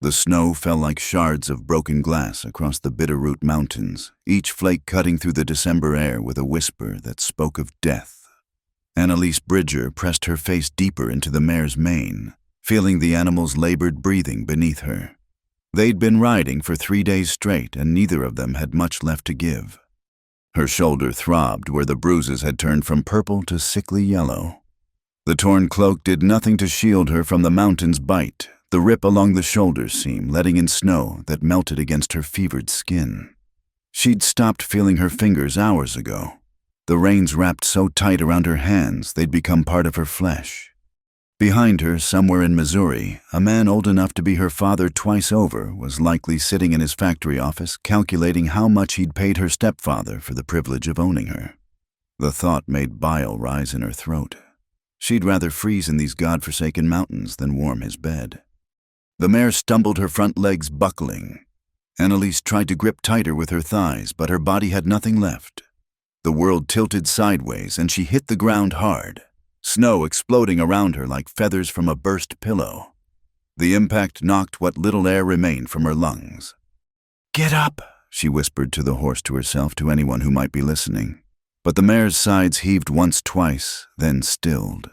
The snow fell like shards of broken glass across the Bitterroot Mountains, each flake cutting through the December air with a whisper that spoke of death. Annalise Bridger pressed her face deeper into the mare's mane, feeling the animal's labored breathing beneath her. They'd been riding for 3 days straight, and neither of them had much left to give. Her shoulder throbbed where the bruises had turned from purple to sickly yellow. The torn cloak did nothing to shield her from the mountain's bite, the rip along the shoulder seam letting in snow that melted against her fevered skin. She'd stopped feeling her fingers hours ago. The reins wrapped so tight around her hands they'd become part of her flesh. Behind her, somewhere in Missouri, a man old enough to be her father twice over was likely sitting in his factory office calculating how much he'd paid her stepfather for the privilege of owning her. The thought made bile rise in her throat. She'd rather freeze in these godforsaken mountains than warm his bed. The mare stumbled, her front legs buckling. Annalise tried to grip tighter with her thighs, but her body had nothing left. The world tilted sideways and she hit the ground hard, snow exploding around her like feathers from a burst pillow. The impact knocked what little air remained from her lungs. "Get up," she whispered to the horse, to herself, to anyone who might be listening. But the mare's sides heaved once, twice, then stilled.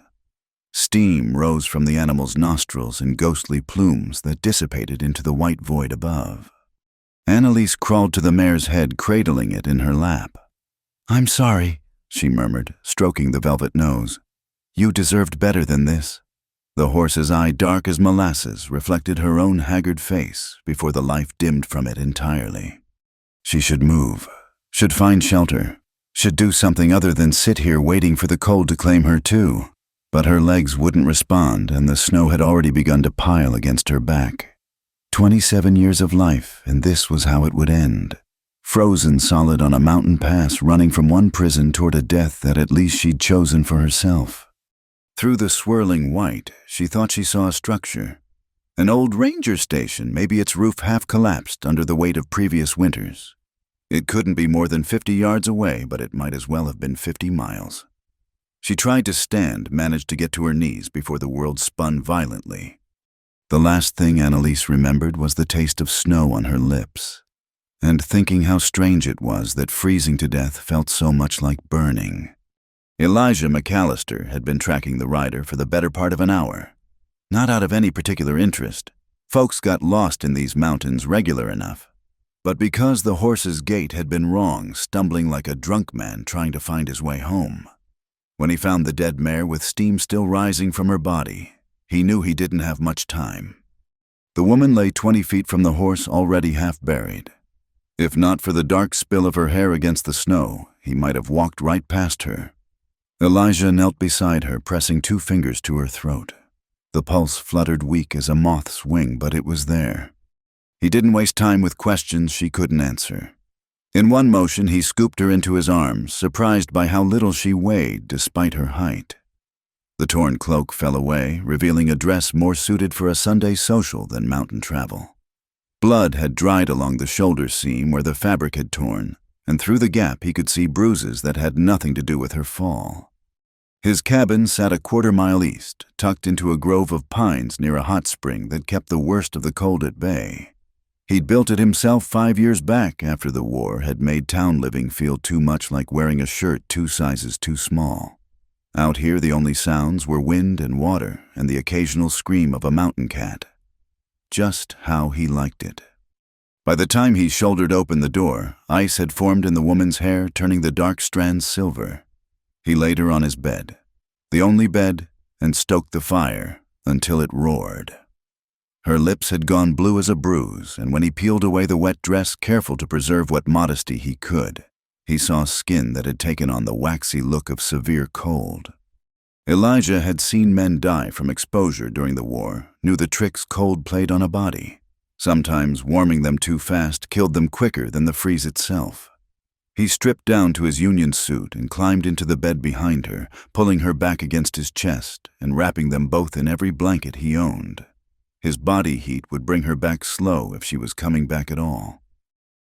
Steam rose from the animal's nostrils in ghostly plumes that dissipated into the white void above. Annalise crawled to the mare's head, cradling it in her lap. "I'm sorry," she murmured, stroking the velvet nose. "You deserved better than this." The horse's eye, dark as molasses, reflected her own haggard face before the life dimmed from it entirely. She should move, should find shelter, should do something other than sit here waiting for the cold to claim her too. But her legs wouldn't respond, and the snow had already begun to pile against her back. 27 years of life, and this was how it would end. Frozen solid on a mountain pass, running from one prison toward a death that at least she'd chosen for herself. Through the swirling white, she thought she saw a structure. An old ranger station, maybe its roof half collapsed under the weight of previous winters. It couldn't be more than 50 yards away, but it might as well have been 50 miles. She tried to stand, managed to get to her knees before the world spun violently. The last thing Annalise remembered was the taste of snow on her lips, and thinking how strange it was that freezing to death felt so much like burning. Elijah McAllister had been tracking the rider for the better part of an hour. Not out of any particular interest. Folks got lost in these mountains regular enough. But because the horse's gait had been wrong, stumbling like a drunk man trying to find his way home. When he found the dead mare with steam still rising from her body, he knew he didn't have much time. The woman lay 20 feet from the horse, already half buried. If not for the dark spill of her hair against the snow, he might have walked right past her. Elijah knelt beside her, pressing 2 fingers to her throat. The pulse fluttered weak as a moth's wing, but it was there. He didn't waste time with questions she couldn't answer. In one motion, he scooped her into his arms, surprised by how little she weighed despite her height. The torn cloak fell away, revealing a dress more suited for a Sunday social than mountain travel. Blood had dried along the shoulder seam where the fabric had torn, and through the gap he could see bruises that had nothing to do with her fall. His cabin sat a quarter-mile east, tucked into a grove of pines near a hot spring that kept the worst of the cold at bay. He'd built it himself 5 years back after the war had made town living feel too much like wearing a shirt 2 sizes too small. Out here, the only sounds were wind and water and the occasional scream of a mountain cat. Just how he liked it. By the time he shouldered open the door, ice had formed in the woman's hair, turning the dark strands silver. He laid her on his bed, the only bed, and stoked the fire until it roared. Her lips had gone blue as a bruise, and when he peeled away the wet dress, careful to preserve what modesty he could, he saw skin that had taken on the waxy look of severe cold. Elijah had seen men die from exposure during the war, knew the tricks cold played on a body. Sometimes warming them too fast killed them quicker than the freeze itself. He stripped down to his union suit and climbed into the bed behind her, pulling her back against his chest and wrapping them both in every blanket he owned. His body heat would bring her back slow if she was coming back at all.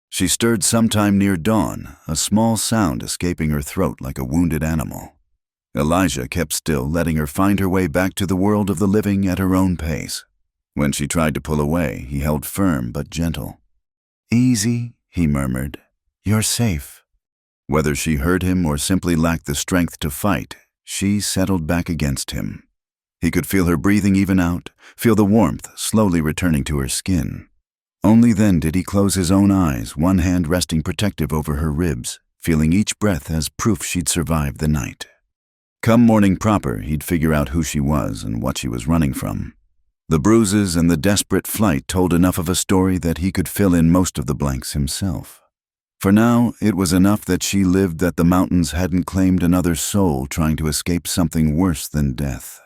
She stirred sometime near dawn, a small sound escaping her throat like a wounded animal. Elijah kept still, letting her find her way back to the world of the living at her own pace. When she tried to pull away, he held firm but gentle. "Easy," he murmured. "You're safe." Whether she heard him or simply lacked the strength to fight, she settled back against him. He could feel her breathing even out, feel the warmth slowly returning to her skin. Only then did he close his own eyes, one hand resting protective over her ribs, feeling each breath as proof she'd survived the night. Come morning proper, he'd figure out who she was and what she was running from. The bruises and the desperate flight told enough of a story that he could fill in most of the blanks himself. For now, it was enough that she lived, that the mountains hadn't claimed another soul trying to escape something worse than death.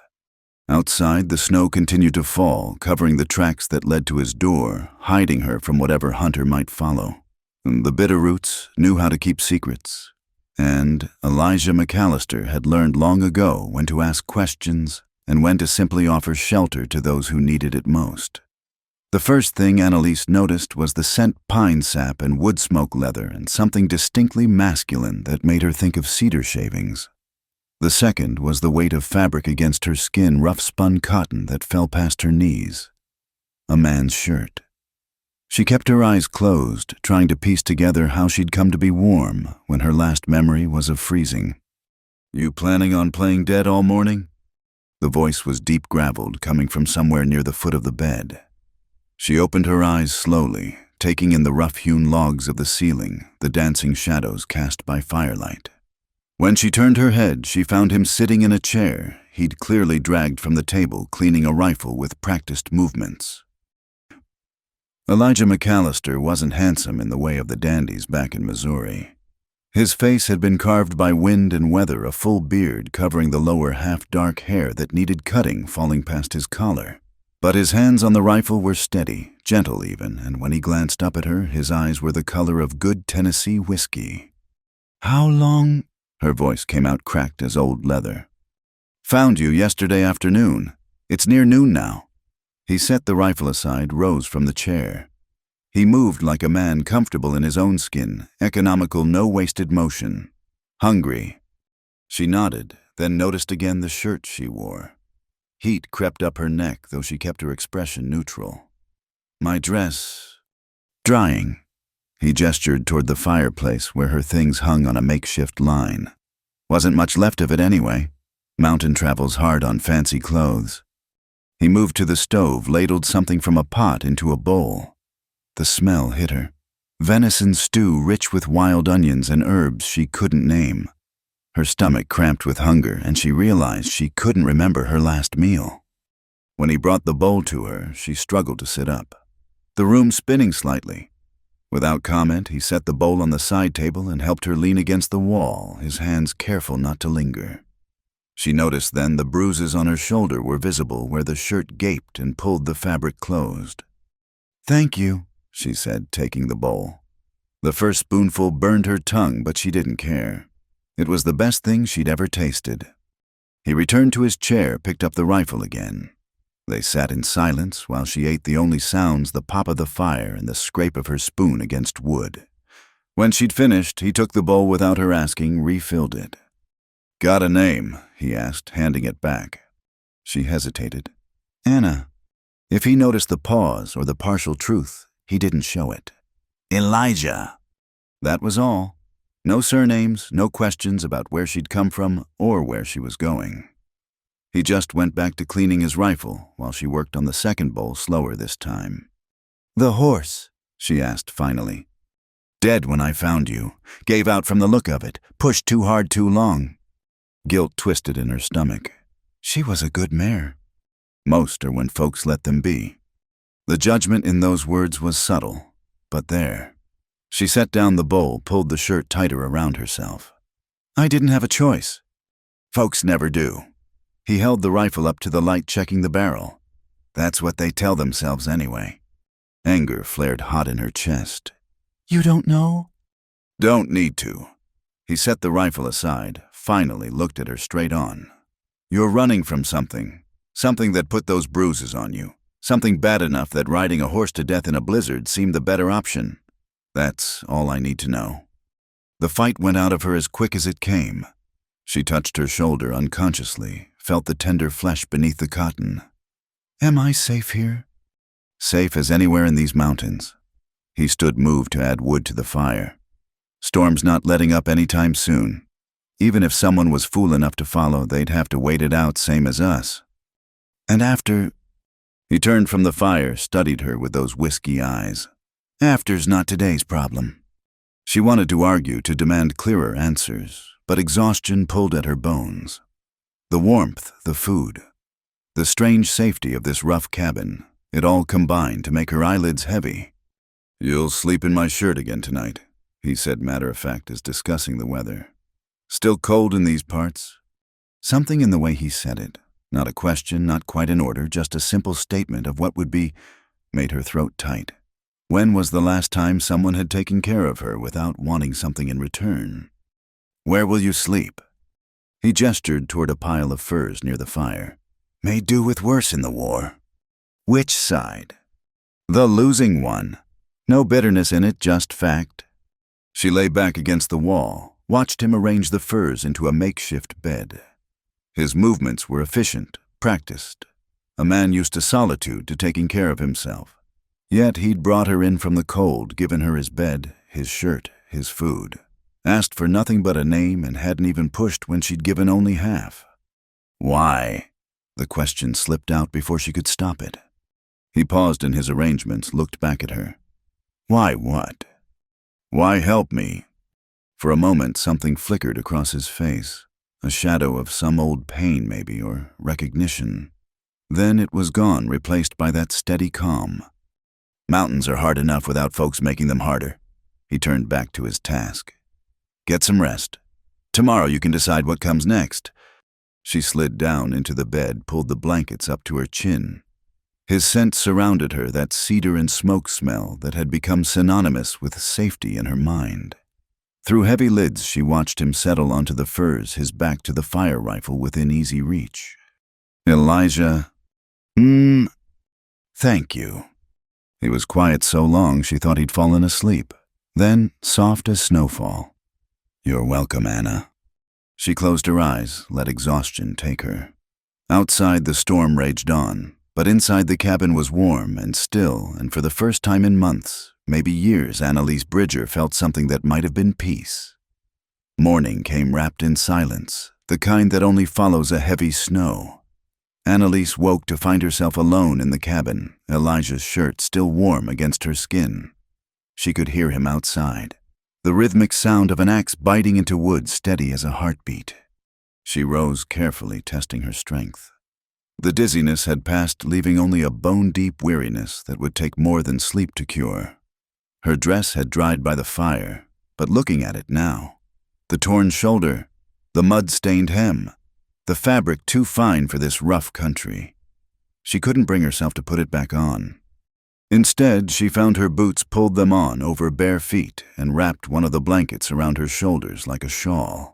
Outside, the snow continued to fall, covering the tracks that led to his door, hiding her from whatever hunter might follow. The Bitterroots knew how to keep secrets, and Elijah McAllister had learned long ago when to ask questions and when to simply offer shelter to those who needed it most. The first thing Annalise noticed was the scent pine sap and wood smoke leather and something distinctly masculine that made her think of cedar shavings. The second was the weight of fabric against her skin, rough-spun cotton that fell past her knees. A man's shirt. She kept her eyes closed, trying to piece together how she'd come to be warm when her last memory was of freezing. "You planning on playing dead all morning?" The voice was deep-graveled, coming from somewhere near the foot of the bed. She opened her eyes slowly, taking in the rough-hewn logs of the ceiling, the dancing shadows cast by firelight. When she turned her head, she found him sitting in a chair he'd clearly dragged from the table, cleaning a rifle with practiced movements. Elijah McAllister wasn't handsome in the way of the dandies back in Missouri. His face had been carved by wind and weather, a full beard covering the lower half-dark hair that needed cutting falling past his collar. But his hands on the rifle were steady, gentle even, and when he glanced up at her, his eyes were the color of good Tennessee whiskey. "How long?" Her voice came out cracked as old leather. "Found you yesterday afternoon. It's near noon now." He set the rifle aside, rose from the chair. He moved like a man comfortable in his own skin, economical, no wasted motion. "Hungry?" She nodded, then noticed again the shirt she wore. Heat crept up her neck, though she kept her expression neutral. "My dress... drying." He gestured toward the fireplace where her things hung on a makeshift line. Wasn't much left of it anyway. Mountain travel's hard on fancy clothes. He moved to the stove, ladled something from a pot into a bowl. The smell hit her. Venison stew rich with wild onions and herbs she couldn't name. Her stomach cramped with hunger, and she realized she couldn't remember her last meal. When he brought the bowl to her, she struggled to sit up, the room spinning slightly. Without comment, he set the bowl on the side table and helped her lean against the wall, his hands careful not to linger. She noticed then the bruises on her shoulder were visible where the shirt gaped and pulled the fabric closed. "Thank you," she said, taking the bowl. The first spoonful burned her tongue, but she didn't care. It was the best thing she'd ever tasted. He returned to his chair, picked up the rifle again. They sat in silence while she ate, the only sounds the pop of the fire and the scrape of her spoon against wood. When she'd finished, he took the bowl without her asking, refilled it. "Got a name?" he asked, handing it back. She hesitated. "Anna." If he noticed the pause or the partial truth, he didn't show it. "Elijah." That was all. No surnames, no questions about where she'd come from or where she was going. He just went back to cleaning his rifle while she worked on the second bowl, slower this time. "The horse?" she asked finally. "Dead when I found you. Gave out from the look of it. Pushed too hard too long." Guilt twisted in her stomach. She was a good mare. Most are when folks let them be. The judgment in those words was subtle, but there. She set down the bowl, pulled the shirt tighter around herself. "I didn't have a choice." "Folks never do." He held the rifle up to the light, checking the barrel. "That's what they tell themselves anyway." Anger flared hot in her chest. "You don't know?" "Don't need to." He set the rifle aside, finally looked at her straight on. "You're running from something. Something that put those bruises on you. Something bad enough that riding a horse to death in a blizzard seemed the better option. That's all I need to know." The fight went out of her as quick as it came. She touched her shoulder unconsciously, felt the tender flesh beneath the cotton. "Am I safe here?" Safe as anywhere in these mountains. He stood moved to add wood to the fire. Storm's not letting up anytime soon. Even if someone was fool enough to follow, they'd have to wait it out same as us. And after... He turned from the fire, studied her with those whiskey eyes. After's not today's problem. She wanted to argue, to demand clearer answers, but exhaustion pulled at her bones. The warmth, the food, the strange safety of this rough cabin, it all combined to make her eyelids heavy. "You'll sleep in my shirt again tonight," he said matter-of-fact as discussing the weather. "Still cold in these parts?" Something in the way he said it, not a question, not quite an order, just a simple statement of what would be, made her throat tight. When was the last time someone had taken care of her without wanting something in return? "Where will you sleep?" He gestured toward a pile of furs near the fire. "May do with worse in the war." "Which side?" "The losing one. No bitterness in it, just fact." She lay back against the wall, watched him arrange the furs into a makeshift bed. His movements were efficient, practiced. A man used to solitude, to taking care of himself. Yet he'd brought her in from the cold, given her his bed, his shirt, his food. Asked for nothing but a name and hadn't even pushed when she'd given only half. "Why?" The question slipped out before she could stop it. He paused in his arrangements, looked back at her. "Why what?" "Why help me?" For a moment something flickered across his face, a shadow of some old pain maybe, or recognition. Then it was gone, replaced by that steady calm. "Mountains are hard enough without folks making them harder." He turned back to his task. "Get some rest. Tomorrow you can decide what comes next." She slid down into the bed, pulled the blankets up to her chin. His scent surrounded her, that cedar and smoke smell that had become synonymous with safety in her mind. Through heavy lids she watched him settle onto the furs, his back to the fire rifle within easy reach. "Elijah, thank you." He was quiet so long she thought he'd fallen asleep. Then, soft as snowfall. "You're welcome, Anna." She closed her eyes, let exhaustion take her. Outside the storm raged on, but inside the cabin was warm and still, and for the first time in months, maybe years, Annalise Bridger felt something that might have been peace. Morning came wrapped in silence, the kind that only follows a heavy snow. Annalise woke to find herself alone in the cabin, Elijah's shirt still warm against her skin. She could hear him outside, the rhythmic sound of an axe biting into wood steady as a heartbeat. She rose carefully, testing her strength. The dizziness had passed, leaving only a bone-deep weariness that would take more than sleep to cure. Her dress had dried by the fire, but looking at it now, the torn shoulder, the mud-stained hem, the fabric too fine for this rough country. She couldn't bring herself to put it back on. Instead, she found her boots, pulled them on over bare feet, and wrapped one of the blankets around her shoulders like a shawl.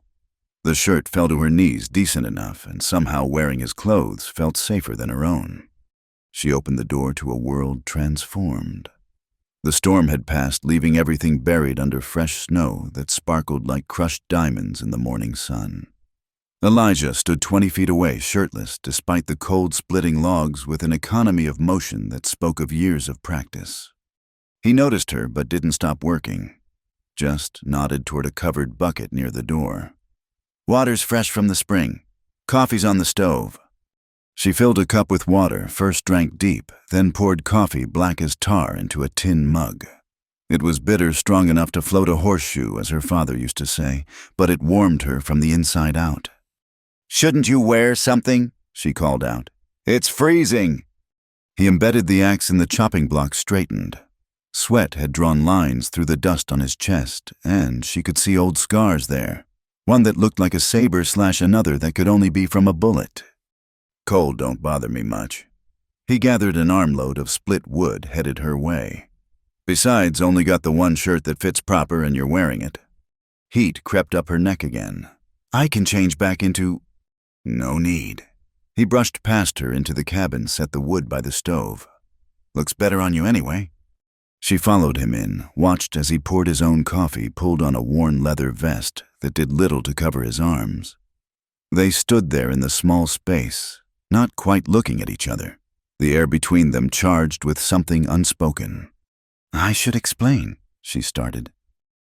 The shirt fell to her knees decent enough, and somehow wearing his clothes felt safer than her own. She opened the door to a world transformed. The storm had passed, leaving everything buried under fresh snow that sparkled like crushed diamonds in the morning sun. Elijah stood 20 feet away, shirtless, despite the cold splitting logs, with an economy of motion that spoke of years of practice. He noticed her but didn't stop working, just nodded toward a covered bucket near the door. "Water's fresh from the spring. Coffee's on the stove." She filled a cup with water, first drank deep, then poured coffee black as tar into a tin mug. It was bitter, strong enough to float a horseshoe, as her father used to say, but it warmed her from the inside out. "Shouldn't you wear something?" she called out. "It's freezing." He embedded the axe in the chopping block, straightened. Sweat had drawn lines through the dust on his chest, and she could see old scars there. One that looked like a saber slash another that could only be from a bullet. "Cold don't bother me much." He gathered an armload of split wood, headed her way. "Besides, only got the one shirt that fits proper and you're wearing it." Heat crept up her neck again. "I can change back into—" "No need." He brushed past her into the cabin, set the wood by the stove. "Looks better on you anyway." She followed him in, watched as he poured his own coffee, pulled on a worn leather vest that did little to cover his arms. They stood there in the small space, not quite looking at each other, the air between them charged with something unspoken. "I should explain," she started.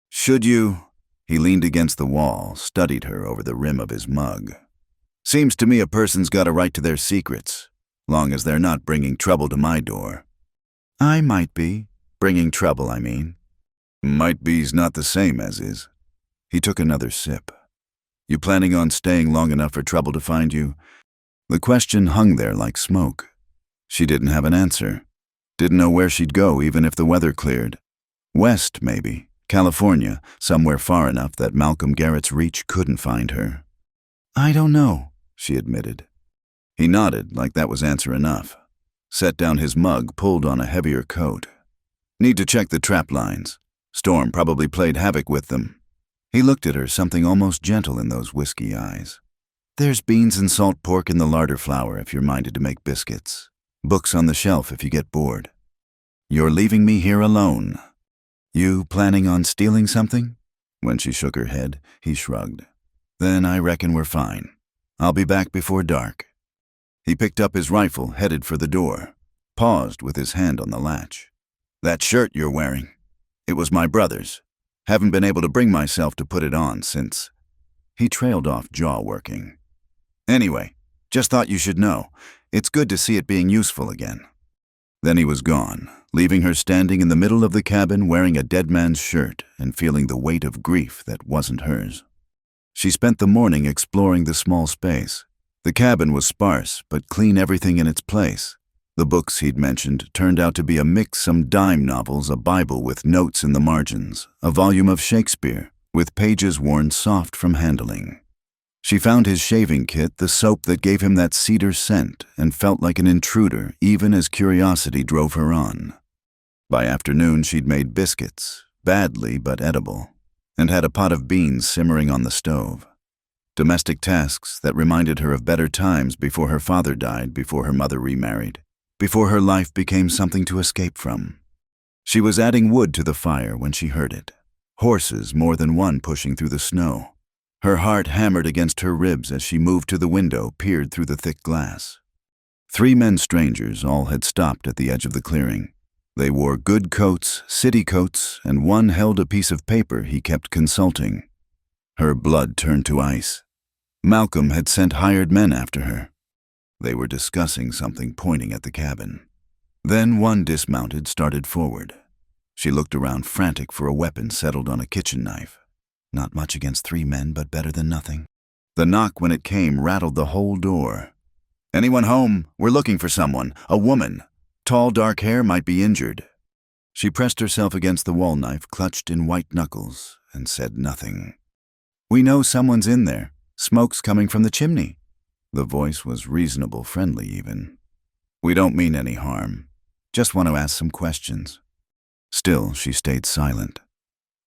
"Should you?" He leaned against the wall, studied her over the rim of his mug. "Seems to me a person's got a right to their secrets, long as they're not bringing trouble to my door." "I might be. Bringing trouble, I mean." "Might be's not the same as is." He took another sip. "You planning on staying long enough for trouble to find you?" The question hung there like smoke. She didn't have an answer. Didn't know where she'd go even if the weather cleared. West, maybe. California, somewhere far enough that Malcolm Garrett's reach couldn't find her. "I don't know," she admitted. He nodded like that was answer enough. Set down his mug, pulled on a heavier coat. "Need to check the trap lines. Storm probably played havoc with them." He looked at her, something almost gentle in those whiskey eyes. "There's beans and salt pork in the larder flour if you're minded to make biscuits. Books on the shelf if you get bored. You're leaving me here alone. You planning on stealing something?" When she shook her head, he shrugged. "Then I reckon we're fine. I'll be back before dark." He picked up his rifle, headed for the door, paused with his hand on the latch. "That shirt you're wearing, it was my brother's. Haven't been able to bring myself to put it on since." He trailed off, jaw working. "Anyway, just thought you should know. It's good to see it being useful again." Then he was gone, leaving her standing in the middle of the cabin wearing a dead man's shirt and feeling the weight of grief that wasn't hers. She spent the morning exploring the small space. The cabin was sparse, but clean everything in its place. The books he'd mentioned turned out to be a mix, some dime novels, a Bible with notes in the margins, a volume of Shakespeare, with pages worn soft from handling. She found his shaving kit, the soap that gave him that cedar scent, and felt like an intruder even as curiosity drove her on. By afternoon she'd made biscuits, badly but edible, and had a pot of beans simmering on the stove. Domestic tasks that reminded her of better times before her father died, before her mother remarried, before her life became something to escape from. She was adding wood to the fire when she heard it. Horses, more than one, pushing through the snow. Her heart hammered against her ribs as she moved to the window, peered through the thick glass. 3 men strangers all had stopped at the edge of the clearing. They wore good coats, city coats, and one held a piece of paper he kept consulting. Her blood turned to ice. Malcolm had sent hired men after her. They were discussing something, pointing at the cabin. Then one dismounted, started forward. She looked around, frantic for a weapon, settled on a kitchen knife. Not much against 3 men, but better than nothing. The knock, when it came, rattled the whole door. "Anyone home? We're looking for someone. A woman. Tall, dark hair, might be injured." She pressed herself against the wall, knife clutched in white knuckles, and said nothing. "We know someone's in there. Smoke's coming from the chimney." The voice was reasonable, friendly even. "We don't mean any harm. Just want to ask some questions." Still, she stayed silent.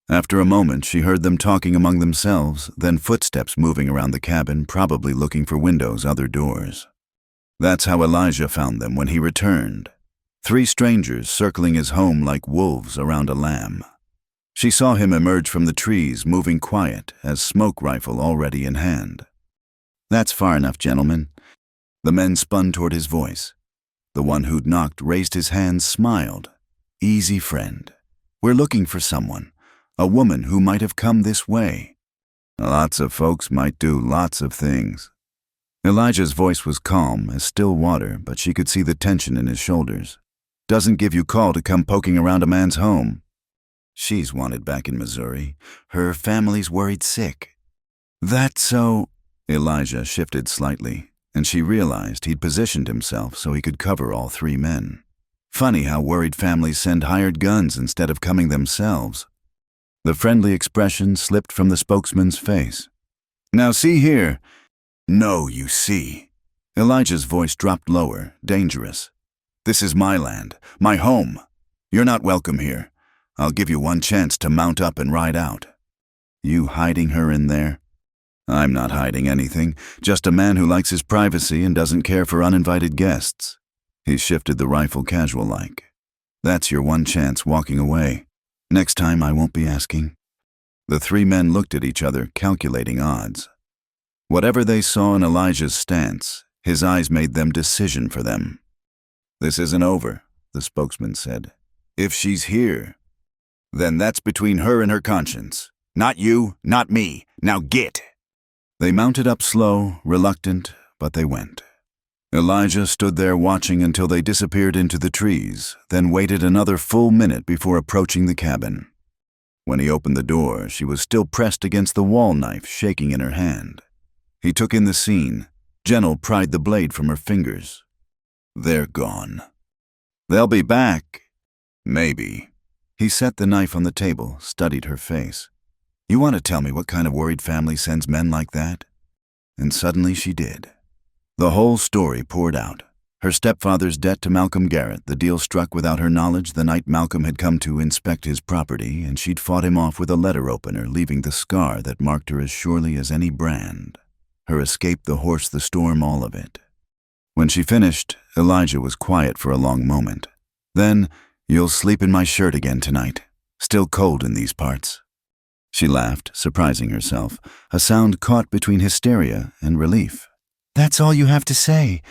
After a moment, she heard them talking among themselves, then footsteps moving around the cabin, probably looking for windows, other doors. That's how Elijah found them when he returned. 3 strangers circling his home like wolves around a lamb. She saw him emerge from the trees, moving quiet, as smoke rifle already in hand. "That's far enough, gentlemen." The men spun toward his voice. The one who'd knocked raised his hands, smiled. "Easy, friend. We're looking for someone. A woman who might have come this way." "Lots of folks might do lots of things." Elijah's voice was calm as still water, but she could see the tension in his shoulders. "Doesn't give you call to come poking around a man's home." "She's wanted back in Missouri. Her family's worried sick." "That's so—" Elijah shifted slightly, and she realized he'd positioned himself so he could cover all 3 men. Funny how worried families send hired guns instead of coming themselves. The friendly expression slipped from the spokesman's face. "Now see here." "No, you see." Elijah's voice dropped lower, dangerous. "This is my land, my home. You're not welcome here. I'll give you one chance to mount up and ride out." "You hiding her in there?" "I'm not hiding anything, just a man who likes his privacy and doesn't care for uninvited guests." He shifted the rifle casual-like. "That's your one chance walking away. Next time I won't be asking." The 3 men looked at each other, calculating odds. Whatever they saw in Elijah's stance, his eyes made them decision for them. "This isn't over," the spokesman said. "If she's here, then that's between her and her conscience. Not you, not me. Now get!" They mounted up slow, reluctant, but they went. Elijah stood there watching until they disappeared into the trees, then waited another full minute before approaching the cabin. When he opened the door, she was still pressed against the wall knife, shaking in her hand. He took in the scene. Gentle pried the blade from her fingers. "They're gone." "They'll be back." "Maybe." He set the knife on the table, studied her face. "You want to tell me what kind of worried family sends men like that?" And suddenly she did. The whole story poured out. Her stepfather's debt to Malcolm Garrett, the deal struck without her knowledge the night Malcolm had come to inspect his property, and she'd fought him off with a letter opener, leaving the scar that marked her as surely as any brand. Her escape, the horse, the storm, all of it. When she finished, Elijah was quiet for a long moment. Then, "You'll sleep in my shirt again tonight. Still cold in these parts." She laughed, surprising herself, a sound caught between hysteria and relief. "That's all you have to say."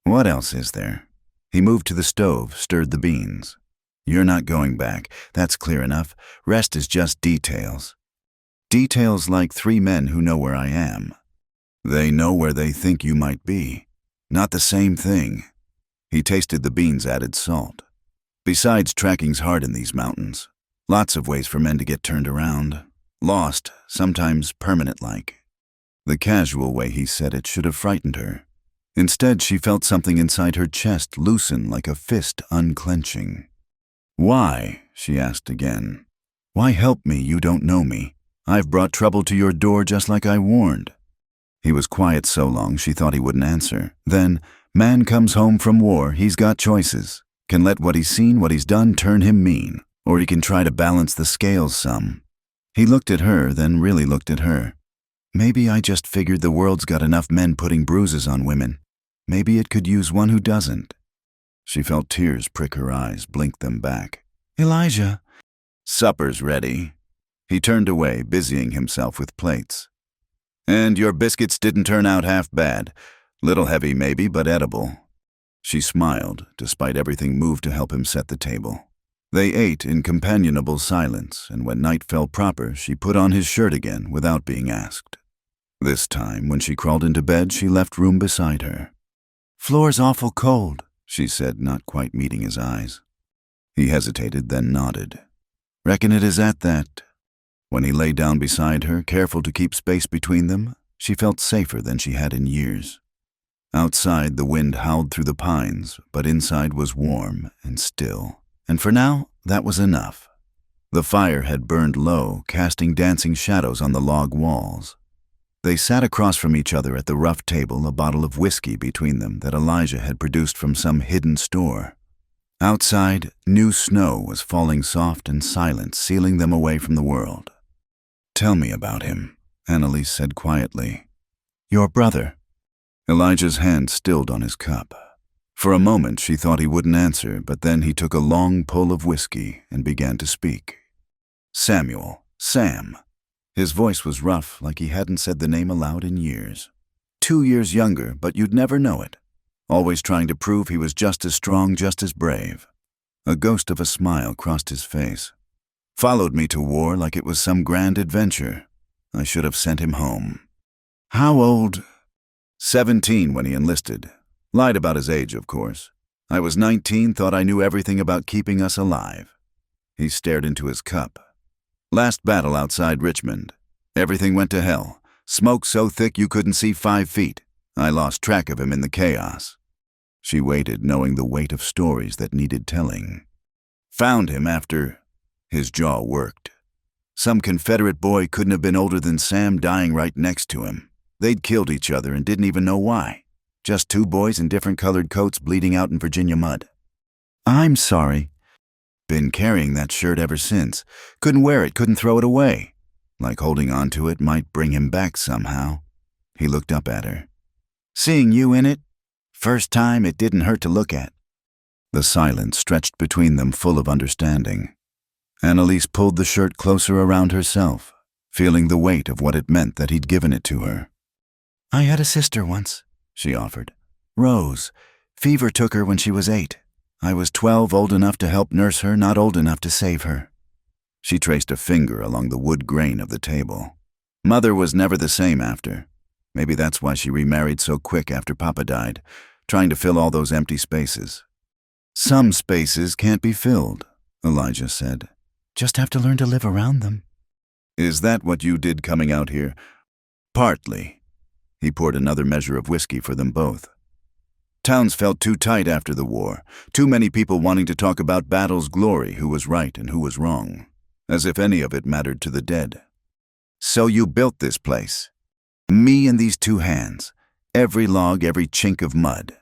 "What else is there?" He moved to the stove, stirred the beans. "You're not going back. That's clear enough. Rest is just details. Details like 3 men who know where I am. They know where they think you might be. Not the same thing." He tasted the beans' added salt. "Besides, tracking's hard in these mountains. Lots of ways for men to get turned around. Lost, sometimes permanent-like." The casual way he said it should have frightened her. Instead, she felt something inside her chest loosen like a fist unclenching. "Why?" she asked again. "Why help me? You don't know me. I've brought trouble to your door just like I warned." He was quiet so long she thought he wouldn't answer. Then, "Man comes home from war, he's got choices. Can let what he's seen, what he's done, turn him mean. Or he can try to balance the scales some." He looked at her, then really looked at her. "Maybe I just figured the world's got enough men putting bruises on women. Maybe it could use one who doesn't." She felt tears prick her eyes, blinked them back. "Elijah." "Supper's ready." He turned away, busying himself with plates. "And your biscuits didn't turn out half bad. Little heavy maybe, but edible." She smiled, despite everything moved to help him set the table. They ate in companionable silence, and when night fell proper, she put on his shirt again without being asked. This time, when she crawled into bed, she left room beside her. "Floor's awful cold," she said, not quite meeting his eyes. He hesitated, then nodded. "Reckon it is at that." When he lay down beside her, careful to keep space between them, she felt safer than she had in years. Outside, the wind howled through the pines, but inside was warm and still. And for now, that was enough. The fire had burned low, casting dancing shadows on the log walls. They sat across from each other at the rough table, a bottle of whiskey between them that Elijah had produced from some hidden store. Outside, new snow was falling soft and silent, sealing them away from the world. "Tell me about him," Annalise said quietly. "Your brother." Elijah's hand stilled on his cup. For a moment she thought he wouldn't answer, but then he took a long pull of whiskey and began to speak. "Samuel, Sam." His voice was rough, like he hadn't said the name aloud in years. 2 years younger, but you'd never know it. Always trying to prove he was just as strong, just as brave. A ghost of a smile crossed his face. "Followed me to war like it was some grand adventure. I should have sent him home." "How old?" 17 when he enlisted. Lied about his age, of course. I was 19, thought I knew everything about keeping us alive. He stared into his cup. "Last battle outside Richmond. Everything went to hell. Smoke so thick you couldn't see 5 feet. I lost track of him in the chaos." She waited, knowing the weight of stories that needed telling. "Found him after..." His jaw worked. "Some Confederate boy couldn't have been older than Sam dying right next to him. They'd killed each other and didn't even know why. Just 2 boys in different colored coats bleeding out in Virginia mud." "I'm sorry." "Been carrying that shirt ever since. Couldn't wear it, couldn't throw it away. Like holding on to it might bring him back somehow." He looked up at her. "Seeing you in it? First time, it didn't hurt to look at." The silence stretched between them, full of understanding. Annalise pulled the shirt closer around herself, feeling the weight of what it meant that he'd given it to her. "I had a sister once," she offered. "Rose. Fever took her when she was 8. I was 12, old enough to help nurse her, not old enough to save her. She traced a finger along the wood grain of the table. Mother was never the same after. Maybe that's why she remarried so quick after Papa died, trying to fill all those empty spaces. Some spaces can't be filled, Elijah said. Just have to learn to live around them. Is that what you did coming out here? Partly. He poured another measure of whiskey for them both. Towns felt too tight after the war, too many people wanting to talk about battle's glory, who was right and who was wrong, as if any of it mattered to the dead. So you built this place. Me and these 2 hands. Every log, every chink of mud.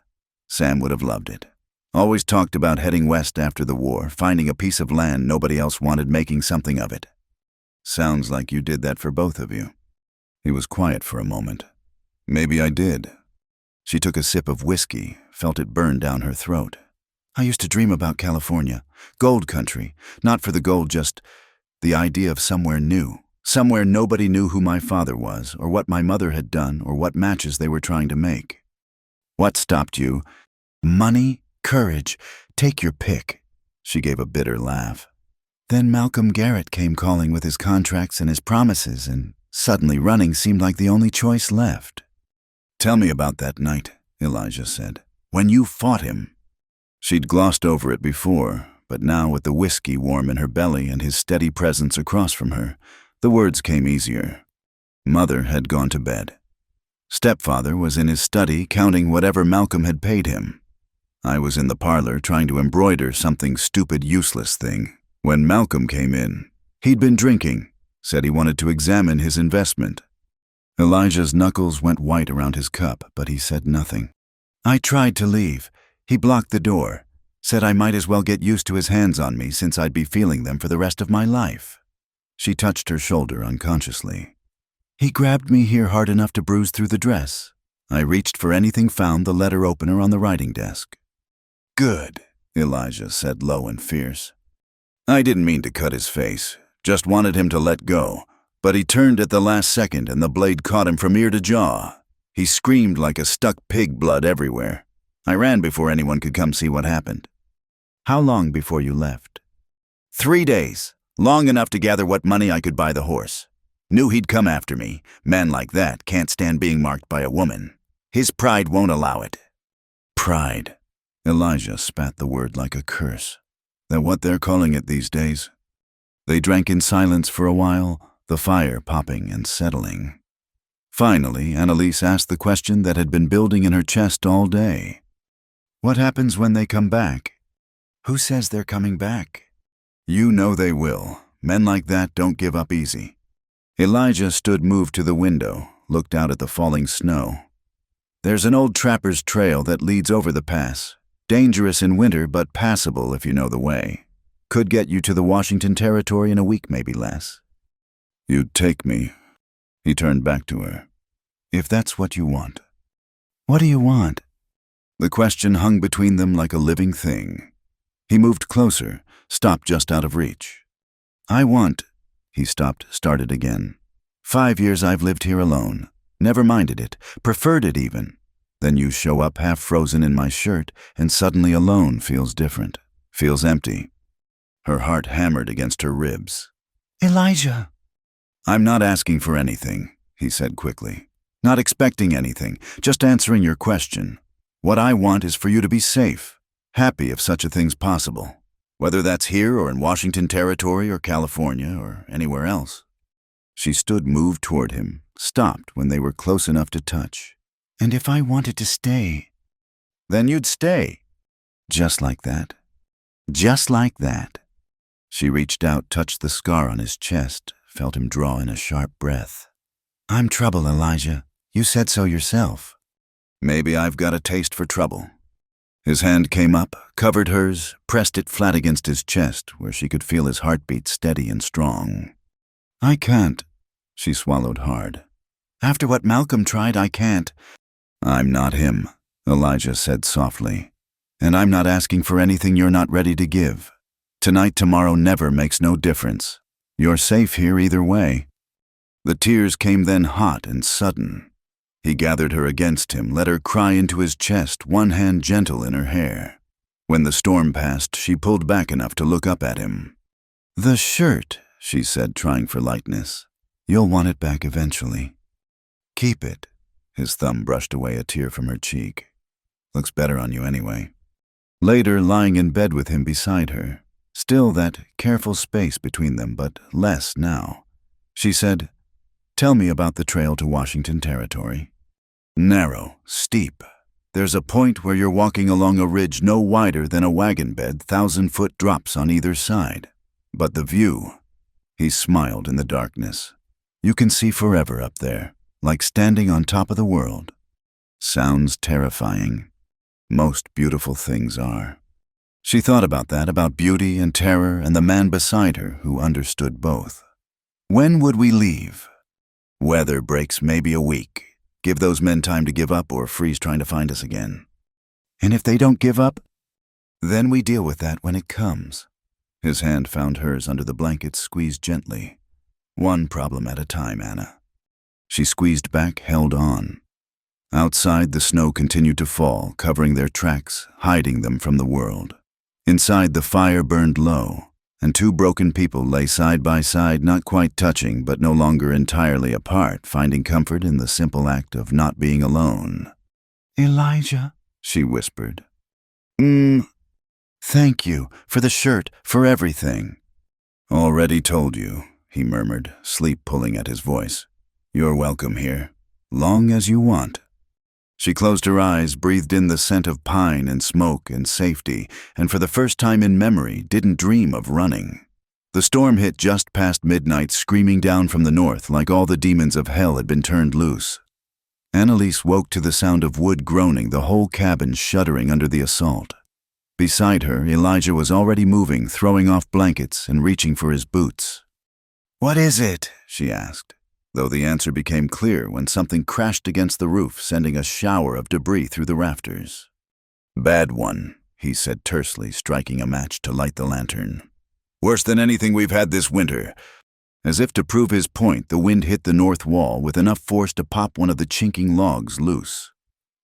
Sam would have loved it. Always talked about heading west after the war, finding a piece of land nobody else wanted, making something of it. Sounds like you did that for both of you. He was quiet for a moment. Maybe I did. She took a sip of whiskey, felt it burn down her throat. I used to dream about California, gold country, not for the gold, just the idea of somewhere new, somewhere nobody knew who my father was, or what my mother had done, or what matches they were trying to make. What stopped you? Money, courage, take your pick. She gave a bitter laugh. Then Malcolm Garrett came calling with his contracts and his promises, and suddenly running seemed like the only choice left. Tell me about that night, Elijah said. When you fought him. She'd glossed over it before, but now with the whiskey warm in her belly and his steady presence across from her, the words came easier. Mother had gone to bed. Stepfather was in his study counting whatever Malcolm had paid him. I was in the parlor trying to embroider something stupid, useless thing. When Malcolm came in, he'd been drinking, said he wanted to examine his investment. Elijah's knuckles went white around his cup, but he said nothing. I tried to leave. He blocked the door, said I might as well get used to his hands on me since I'd be feeling them for the rest of my life. She touched her shoulder unconsciously. He grabbed me here hard enough to bruise through the dress. I reached for anything, found the letter opener on the writing desk. Good, Elijah said low and fierce. I didn't mean to cut his face, just wanted him to let go. But he turned at the last second and the blade caught him from ear to jaw. He screamed like a stuck pig, blood everywhere. I ran before anyone could come see what happened. How long before you left? 3 days, long enough to gather what money I could buy the horse. Knew he'd come after me. Men like that can't stand being marked by a woman. His pride won't allow it. Pride. Elijah spat the word like a curse. That what they're calling it these days? They drank in silence for a while, the fire popping and settling. Finally, Annalise asked the question that had been building in her chest all day. What happens when they come back? Who says they're coming back? You know they will. Men like that don't give up easy. Elijah stood moved to the window, looked out at the falling snow. There's an old trapper's trail that leads over the pass. Dangerous in winter, but passable if you know the way. Could get you to the Washington Territory in a week, maybe less. You'd take me. He turned back to her. If that's what you want. What do you want? The question hung between them like a living thing. He moved closer, stopped just out of reach. I want... He stopped, started again. 5 years I've lived here alone. Never minded it, preferred it even. Then you show up half frozen in my shirt, and suddenly alone feels different, feels empty. Her heart hammered against her ribs. Elijah! I'm not asking for anything, he said quickly. Not expecting anything, just answering your question. What I want is for you to be safe, happy if such a thing's possible. Whether that's here or in Washington Territory or California or anywhere else. She stood moved toward him, stopped when they were close enough to touch. And if I wanted to stay? Then you'd stay. Just like that. Just like that. She reached out, touched the scar on his chest, felt him draw in a sharp breath. I'm trouble, Elijah. You said so yourself. Maybe I've got a taste for trouble. His hand came up, covered hers, pressed it flat against his chest, where she could feel his heartbeat steady and strong. I can't. She swallowed hard. After what Malcolm tried, I can't. I'm not him, Elijah said softly. And I'm not asking for anything you're not ready to give. Tonight, tomorrow never makes no difference. You're safe here either way. The tears came then hot and sudden. He gathered her against him, let her cry into his chest, one hand gentle in her hair. When the storm passed, she pulled back enough to look up at him. "The shirt," she said, trying for lightness. "You'll want it back eventually." "Keep it." His thumb brushed away a tear from her cheek. "Looks better on you anyway." Later, lying in bed with him beside her, still that careful space between them, but less now, she said, "Tell me about the trail to Washington Territory." "Narrow, steep. There's a point where you're walking along a ridge no wider than a wagon bed, 1,000-foot drops on either side. But the view," he smiled in the darkness, "you can see forever up there, like standing on top of the world." Sounds terrifying. Most beautiful things are. She thought about that, about beauty and terror and the man beside her who understood both. "When would we leave?" "Weather breaks maybe a week. Give those men time to give up or freeze trying to find us again." "And if they don't give up?" "Then we deal with that when it comes." His hand found hers under the blankets, squeezed gently. "One problem at a time, Anna." She squeezed back, held on. Outside, the snow continued to fall, covering their tracks, hiding them from the world. Inside, the fire burned low, and two broken people lay side by side, not quite touching, but no longer entirely apart, finding comfort in the simple act of not being alone. "Elijah," she whispered. Thank you, for the shirt, for everything." "Already told you," he murmured, sleep pulling at his voice. "You're welcome here, long as you want." She closed her eyes, breathed in the scent of pine and smoke and safety, and for the first time in memory didn't dream of running. The storm hit just past midnight, screaming down from the north like all the demons of hell had been turned loose. Annalise woke to the sound of wood groaning, the whole cabin shuddering under the assault. Beside her, Elijah was already moving, throwing off blankets and reaching for his boots. "What is it?" she asked, though the answer became clear when something crashed against the roof, sending a shower of debris through the rafters. "Bad one," he said tersely, striking a match to light the lantern. "Worse than anything we've had this winter." As if to prove his point, the wind hit the north wall with enough force to pop one of the chinking logs loose.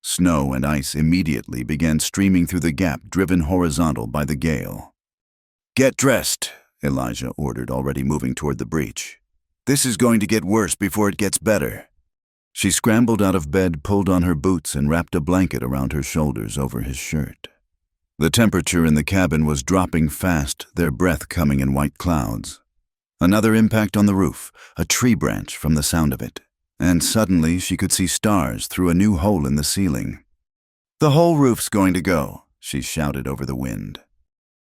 Snow and ice immediately began streaming through the gap, driven horizontal by the gale. "Get dressed," Elijah ordered, already moving toward the breach. "This is going to get worse before it gets better." She scrambled out of bed, pulled on her boots, and wrapped a blanket around her shoulders over his shirt. The temperature in the cabin was dropping fast, their breath coming in white clouds. Another impact on the roof, a tree branch from the sound of it, and suddenly she could see stars through a new hole in the ceiling. "The whole roof's going to go," she shouted over the wind.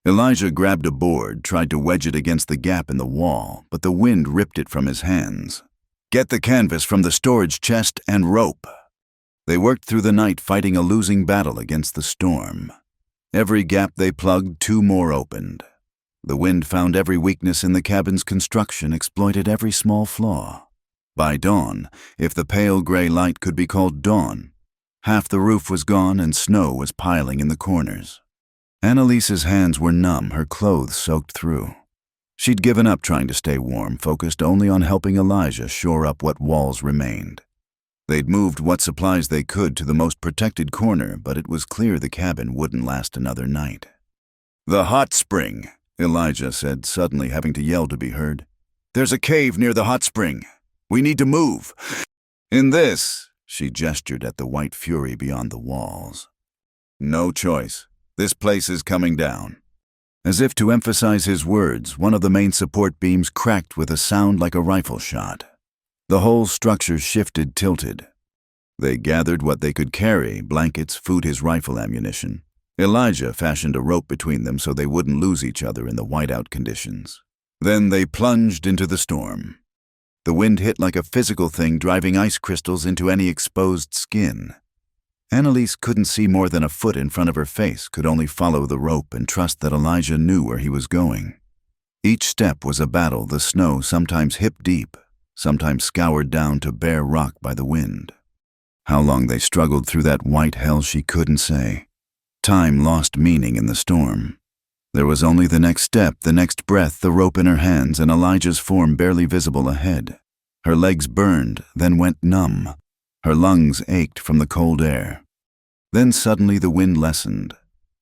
Elijah grabbed a board, tried to wedge it against the gap in the wall, but the wind ripped it from his hands. "Get the canvas from the storage chest and rope." They worked through the night, fighting a losing battle against the storm. Every gap they plugged, two more opened. The wind found every weakness in the cabin's construction, exploited every small flaw. By dawn, if the pale gray light could be called dawn, half the roof was gone and snow was piling in the corners. Annalise's hands were numb, her clothes soaked through. She'd given up trying to stay warm, focused only on helping Elijah shore up what walls remained. They'd moved what supplies they could to the most protected corner, but it was clear the cabin wouldn't last another night. "The hot spring," Elijah said, suddenly having to yell to be heard. "There's a cave near the hot spring. We need to move." "In this," she gestured at the white fury beyond the walls. "No choice. This place is coming down." As if to emphasize his words, one of the main support beams cracked with a sound like a rifle shot. The whole structure shifted, tilted. They gathered what they could carry, blankets, food, his rifle ammunition. Elijah fashioned a rope between them so they wouldn't lose each other in the whiteout conditions. Then they plunged into the storm. The wind hit like a physical thing, driving ice crystals into any exposed skin. Annalise couldn't see more than a foot in front of her face, could only follow the rope and trust that Elijah knew where he was going. Each step was a battle, the snow sometimes hip-deep, sometimes scoured down to bare rock by the wind. How long they struggled through that white hell she couldn't say. Time lost meaning in the storm. There was only the next step, the next breath, the rope in her hands, and Elijah's form barely visible ahead. Her legs burned, then went numb. Her lungs ached from the cold air. Then suddenly the wind lessened.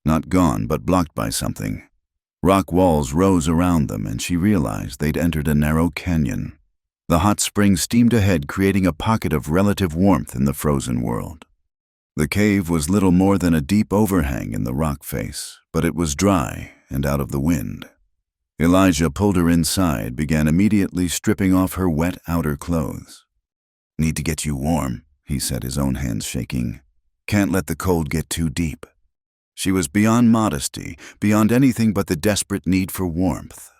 Not gone, but blocked by something. Rock walls rose around them, and she realized they'd entered a narrow canyon. The hot spring steamed ahead, creating a pocket of relative warmth in the frozen world. The cave was little more than a deep overhang in the rock face, but it was dry and out of the wind. Elijah pulled her inside, began immediately stripping off her wet outer clothes. "Need to get you warm," he said, his own hands shaking. "Can't let the cold get too deep." She was beyond modesty, beyond anything but the desperate need for warmth.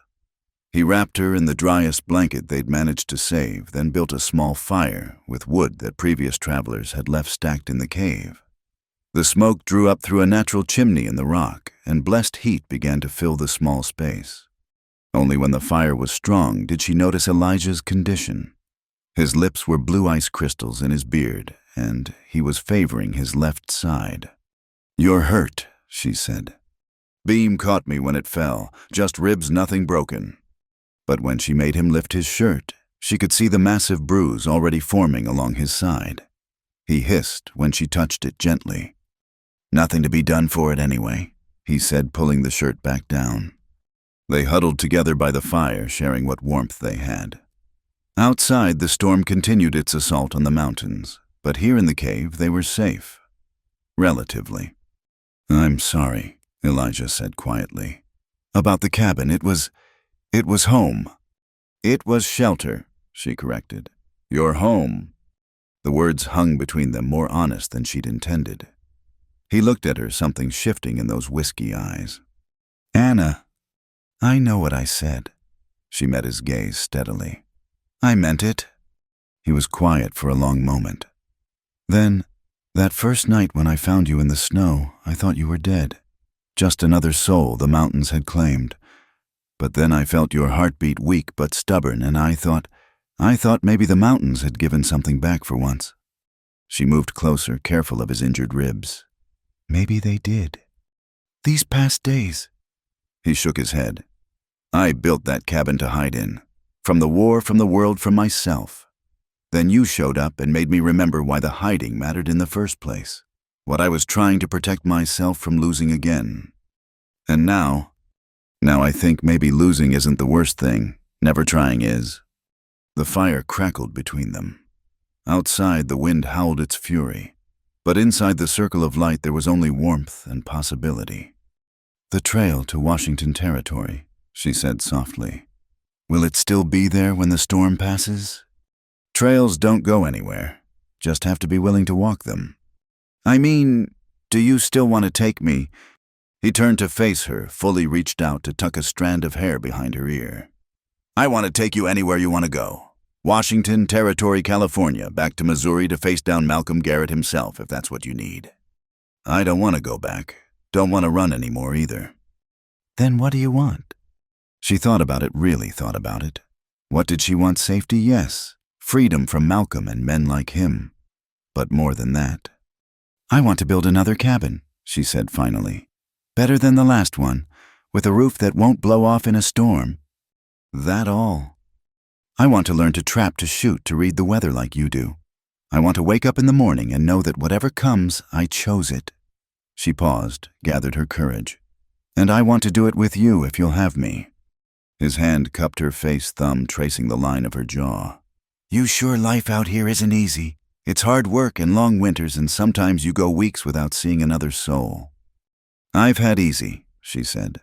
He wrapped her in the driest blanket they'd managed to save, then built a small fire with wood that previous travelers had left stacked in the cave. The smoke drew up through a natural chimney in the rock, and blessed heat began to fill the small space. Only when the fire was strong did she notice Elijah's condition. His lips were blue ice crystals in his beard, and he was favoring his left side. "You're hurt," she said. "Beam caught me when it fell, just ribs, nothing broken." But when she made him lift his shirt, she could see the massive bruise already forming along his side. He hissed when she touched it gently. "Nothing to be done for it anyway," he said, pulling the shirt back down. They huddled together by the fire, sharing what warmth they had. Outside, the storm continued its assault on the mountains, but here in the cave they were safe. Relatively. "I'm sorry," Elijah said quietly. "About the cabin, it was home." "It was shelter," she corrected. "Your home." The words hung between them, more honest than she'd intended. He looked at her, something shifting in those whiskey eyes. "Anna, I know what I said." She met his gaze steadily. "I meant it." He was quiet for a long moment. "Then, that first night when I found you in the snow, I thought you were dead. Just another soul the mountains had claimed. But then I felt your heartbeat weak but stubborn, and I thought maybe the mountains had given something back for once." She moved closer, careful of his injured ribs. "Maybe they did. These past days." He shook his head. "I built that cabin to hide in. From the war, from the world, from myself. Then you showed up and made me remember why the hiding mattered in the first place. What I was trying to protect myself from losing again. And now I think maybe losing isn't the worst thing. Never trying is." The fire crackled between them. Outside, the wind howled its fury. But inside the circle of light, there was only warmth and possibility. "The trail to Washington Territory," she said softly. "Will it still be there when the storm passes?" "Trails don't go anywhere. Just have to be willing to walk them." "I mean, do you still want to take me?" He turned to face her, fully reached out to tuck a strand of hair behind her ear. "I want to take you anywhere you want to go. Washington Territory, California, back to Missouri to face down Malcolm Garrett himself, if that's what you need." "I don't want to go back. Don't want to run anymore either." "Then what do you want?" She thought about it, really thought about it. What did she want? Safety? Yes. Freedom from Malcolm and men like him. But more than that. "I want to build another cabin," she said finally. "Better than the last one, with a roof that won't blow off in a storm." "That all?" "I want to learn to trap, to shoot, to read the weather like you do. I want to wake up in the morning and know that whatever comes, I chose it." She paused, gathered her courage. "And I want to do it with you if you'll have me." His hand cupped her face, thumb tracing the line of her jaw. "You sure life out here isn't easy. It's hard work and long winters, and sometimes you go weeks without seeing another soul." "I've had easy," she said.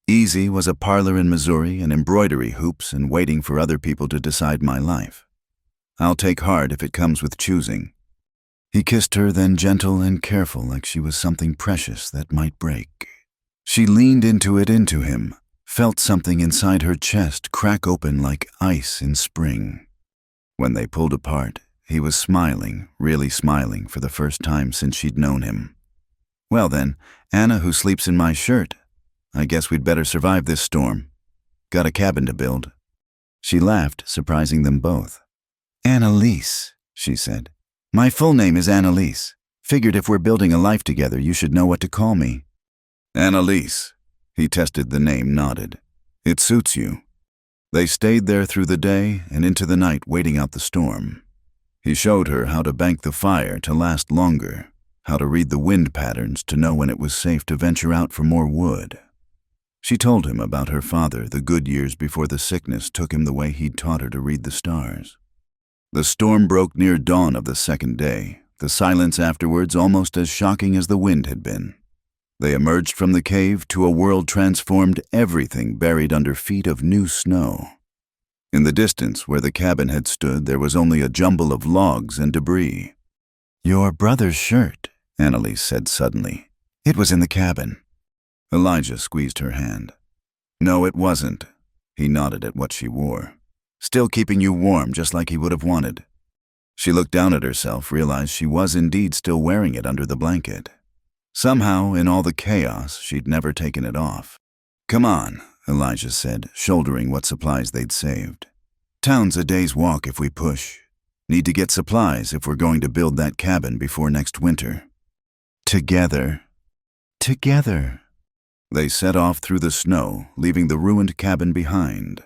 Easy was a parlor in Missouri and embroidery hoops and waiting for other people to decide my life. I'll take hard if it comes with choosing. He kissed her, then gentle and careful, like she was something precious that might break. She leaned into him, felt something inside her chest crack open like ice in spring. When they pulled apart, he was smiling, really smiling for the first time since she'd known him. "Well then, Anna who sleeps in my shirt. I guess we'd better survive this storm. Got a cabin to build." She laughed, surprising them both. "Annalise," she said. "My full name is Annalise. Figured if we're building a life together, you should know what to call me." "Annalise." He tested the name, nodded. "It suits you." They stayed there through the day and into the night, waiting out the storm. He showed her how to bank the fire to last longer, how to read the wind patterns to know when it was safe to venture out for more wood. She told him about her father the good years before the sickness took him the way he'd taught her to read the stars. The storm broke near dawn of the second day, the silence afterwards almost as shocking as the wind had been. They emerged from the cave to a world transformed, everything buried under feet of new snow. In the distance where the cabin had stood, there was only a jumble of logs and debris. "Your brother's shirt," Annalise said suddenly. "It was in the cabin." Elijah squeezed her hand. "No, it wasn't." He nodded at what she wore. "Still keeping you warm, just like he would have wanted." She looked down at herself, realized she was indeed still wearing it under the blanket. Somehow, in all the chaos, she'd never taken it off. "Come on," Elijah said, shouldering what supplies they'd saved. "Town's a day's walk if we push. Need to get supplies if we're going to build that cabin before next winter." Together. Together. They set off through the snow, leaving the ruined cabin behind.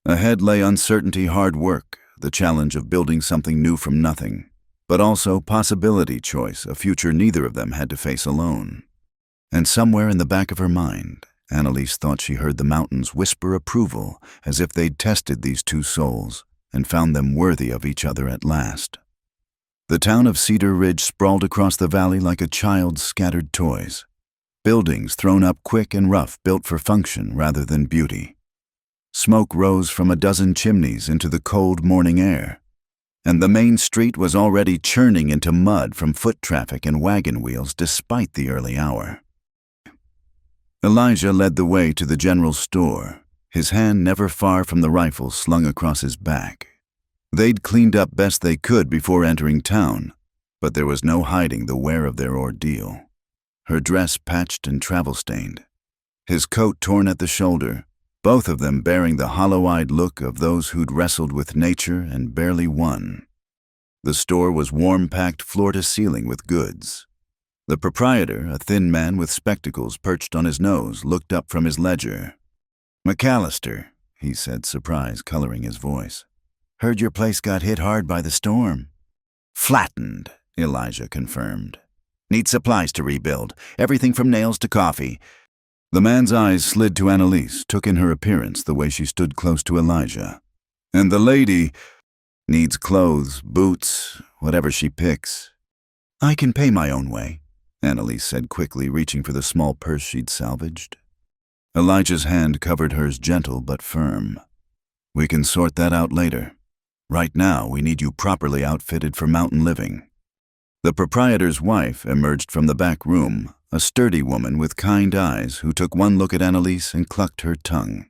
Ahead lay uncertainty, hard work, the challenge of building something new from nothing, but also possibility choice, a future neither of them had to face alone. And somewhere in the back of her mind, Annalise thought she heard the mountains whisper approval, as if they'd tested these two souls and found them worthy of each other at last. The town of Cedar Ridge sprawled across the valley like a child's scattered toys. Buildings thrown up quick and rough, built for function rather than beauty. Smoke rose from a dozen chimneys into the cold morning air, and the main street was already churning into mud from foot traffic and wagon wheels despite the early hour. Elijah led the way to the general store, his hand never far from the rifle slung across his back. They'd cleaned up best they could before entering town, but there was no hiding the wear of their ordeal. Her dress patched and travel-stained, his coat torn at the shoulder, both of them bearing the hollow-eyed look of those who'd wrestled with nature and barely won. The store was warm-packed floor to ceiling with goods. The proprietor, a thin man with spectacles perched on his nose, looked up from his ledger. "McAllister," he said, surprise coloring his voice. "Heard your place got hit hard by the storm." "Flattened," Elijah confirmed. "Need supplies to rebuild, everything from nails to coffee." The man's eyes slid to Annalise, took in her appearance the way she stood close to Elijah. "And the lady needs clothes, boots, whatever she picks." "I can pay my own way," Annalise said quickly, reaching for the small purse she'd salvaged. Elijah's hand covered hers, gentle but firm. "We can sort that out later. Right now, we need you properly outfitted for mountain living." The proprietor's wife emerged from the back room, a sturdy woman with kind eyes who took one look at Annalise and clucked her tongue.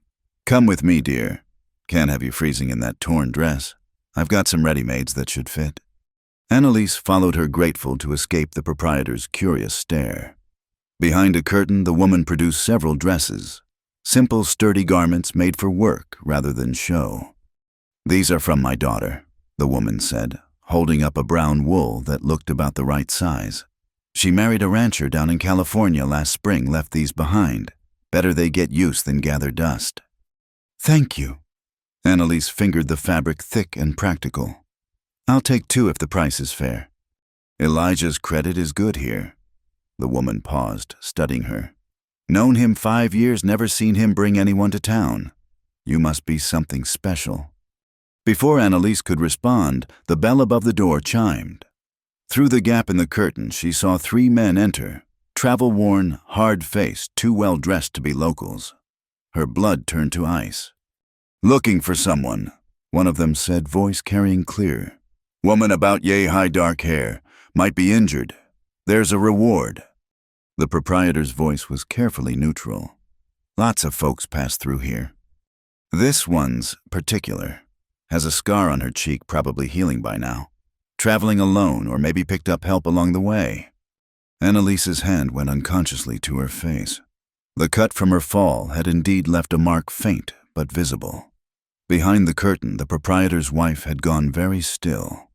"Come with me, dear. Can't have you freezing in that torn dress. I've got some ready-mades that should fit." Annalise followed her, grateful to escape the proprietor's curious stare. Behind a curtain, the woman produced several dresses, simple, sturdy garments made for work rather than show. "These are from my daughter," the woman said, holding up a brown wool that looked about the right size. "She married a rancher down in California last spring, left these behind. Better they get use than gather dust." "Thank you." Annalise fingered the fabric, thick and practical. "I'll take 2 if the price is fair." "Elijah's credit is good here." The woman paused, studying her. "Known him 5 years, never seen him bring anyone to town. You must be something special." Before Annalise could respond, the bell above the door chimed. Through the gap in the curtain, she saw 3 men enter, travel-worn, hard-faced, too well-dressed to be locals. Her blood turned to ice. "Looking for someone," one of them said, voice carrying clear. "Woman about yay-high dark hair. Might be injured. There's a reward." The proprietor's voice was carefully neutral. "Lots of folks pass through here. This one's particular. Has a scar on her cheek, probably healing by now. Traveling alone, or maybe picked up help along the way." Annalise's hand went unconsciously to her face. The cut from her fall had indeed left a mark, faint but visible. Behind the curtain, the proprietor's wife had gone very still.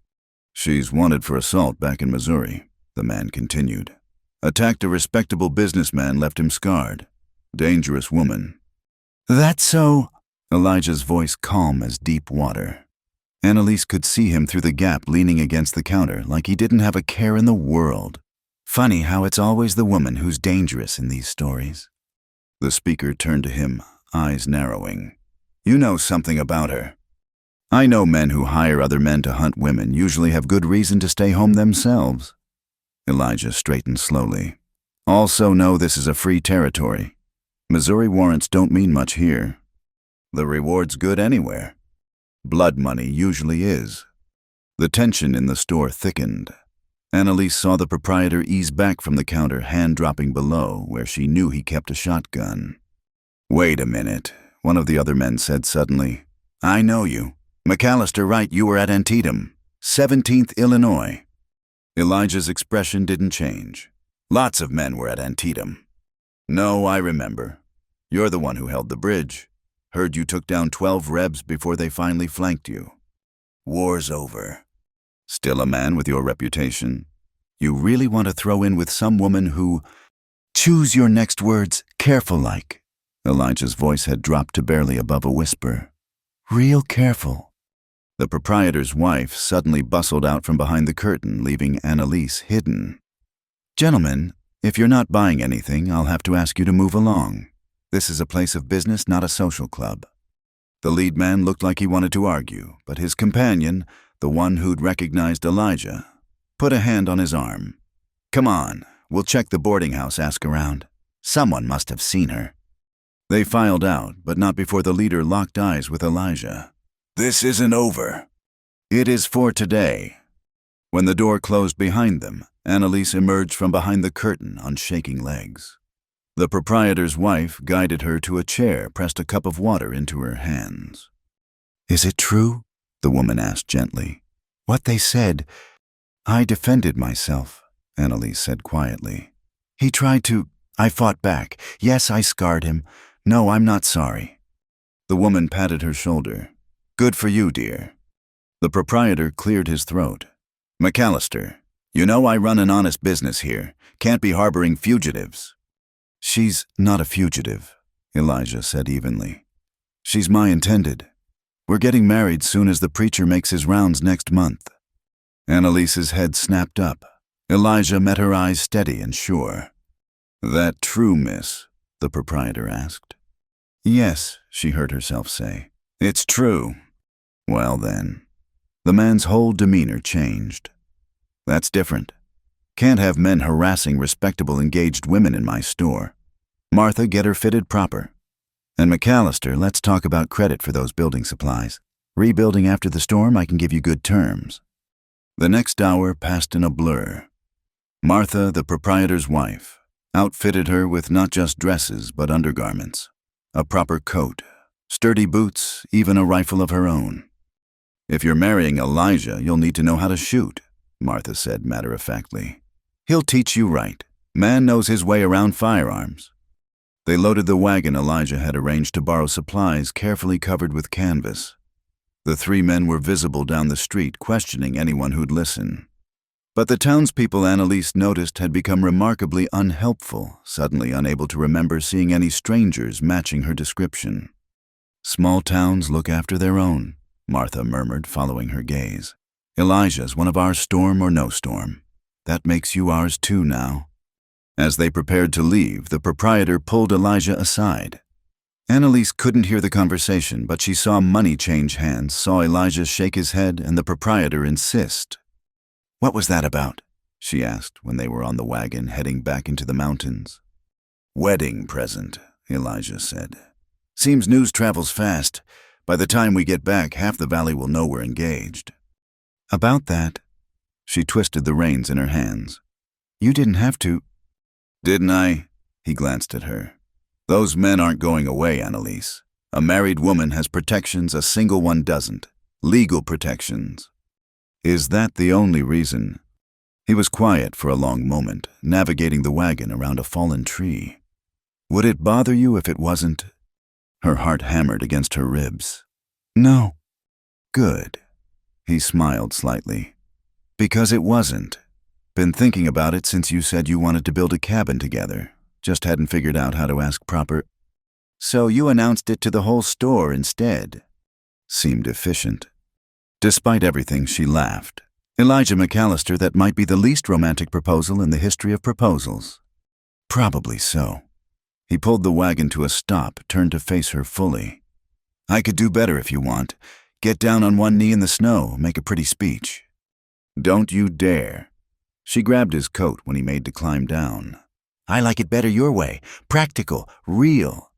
"She's wanted for assault back in Missouri," the man continued. "Attacked a respectable businessman, left him scarred. Dangerous woman." "That's so..." Elijah's voice calm as deep water. Annalise could see him through the gap, leaning against the counter like he didn't have a care in the world. Funny how it's always the woman who's dangerous in these stories. The speaker turned to him, eyes narrowing. You know something about her. I know men who hire other men to hunt women usually have good reason to stay home themselves. Elijah straightened slowly. Also know this is a free territory. Missouri warrants don't mean much here. The reward's good anywhere. Blood money usually is. The tension in the store thickened. Annalise saw the proprietor ease back from the counter, hand dropping below, where she knew he kept a shotgun. Wait a minute, one of the other men said suddenly. I know you. McAllister, right, you were at Antietam, 17th Illinois. Elijah's expression didn't change. Lots of men were at Antietam. No, I remember. You're the one who held the bridge. Heard you took down 12 Rebs before they finally flanked you. War's over. Still a man with your reputation. You really want to throw in with some woman who... Choose your next words careful like. Elijah's voice had dropped to barely above a whisper. Real careful. The proprietor's wife suddenly bustled out from behind the curtain, leaving Annalise hidden. Gentlemen, if you're not buying anything, I'll have to ask you to move along. This is a place of business, not a social club. The lead man looked like he wanted to argue, but his companion, the one who'd recognized Elijah, put a hand on his arm. Come on, we'll check the boarding house, ask around. Someone must have seen her. They filed out, but not before the leader locked eyes with Elijah. This isn't over. It is for today. When the door closed behind them, Annalise emerged from behind the curtain on shaking legs. The proprietor's wife guided her to a chair, pressed a cup of water into her hands. Is it true? The woman asked gently. What they said. I defended myself, Annalise said quietly. He tried to... I fought back. Yes, I scarred him. No, I'm not sorry. The woman patted her shoulder. Good for you, dear. The proprietor cleared his throat. McAllister, you know I run an honest business here. Can't be harboring fugitives. She's not a fugitive, Elijah said evenly. She's my intended. We're getting married soon as the preacher makes his rounds next month. Annalise's head snapped up. Elijah met her eyes steady and sure. That true, miss? The proprietor asked. Yes, she heard herself say. It's true. Well then. The man's whole demeanor changed. That's different. Can't have men harassing respectable engaged women in my store. Martha, get her fitted proper. And McAllister, let's talk about credit for those building supplies. Rebuilding after the storm, I can give you good terms. The next hour passed in a blur. Martha, the proprietor's wife, outfitted her with not just dresses but undergarments, a proper coat, sturdy boots, even a rifle of her own. If you're marrying Elijah, you'll need to know how to shoot, Martha said matter-of-factly. He'll teach you right. Man knows his way around firearms. They loaded the wagon Elijah had arranged to borrow supplies carefully covered with canvas. The three men were visible down the street, questioning anyone who'd listen. But the townspeople Annalise noticed had become remarkably unhelpful, suddenly unable to remember seeing any strangers matching her description. Small towns look after their own, Martha murmured, following her gaze. Elijah's one of ours, storm or no storm. That makes you ours too now. As they prepared to leave, the proprietor pulled Elijah aside. Annalise couldn't hear the conversation, but she saw money change hands, saw Elijah shake his head, and the proprietor insist. What was that about? She asked when they were on the wagon heading back into the mountains. Wedding present, Elijah said. Seems news travels fast. By the time we get back, half the valley will know we're engaged. About that, she twisted the reins in her hands. You didn't have to. Didn't I? He glanced at her. Those men aren't going away, Annalise. A married woman has protections a single one doesn't. Legal protections. Is that the only reason? He was quiet for a long moment, navigating the wagon around a fallen tree. Would it bother you if it wasn't? Her heart hammered against her ribs. No. Good. He smiled slightly. Because it wasn't. Been thinking about it since you said you wanted to build a cabin together. Just hadn't figured out how to ask proper. So you announced it to the whole store instead. Seemed efficient. Despite everything, she laughed. Elijah McAllister, that might be the least romantic proposal in the history of proposals. Probably so. He pulled the wagon to a stop, turned to face her fully. I could do better if you want. Get down on one knee in the snow, make a pretty speech. Don't you dare. She grabbed his coat when he made to climb down. I like it better your way. Practical, real.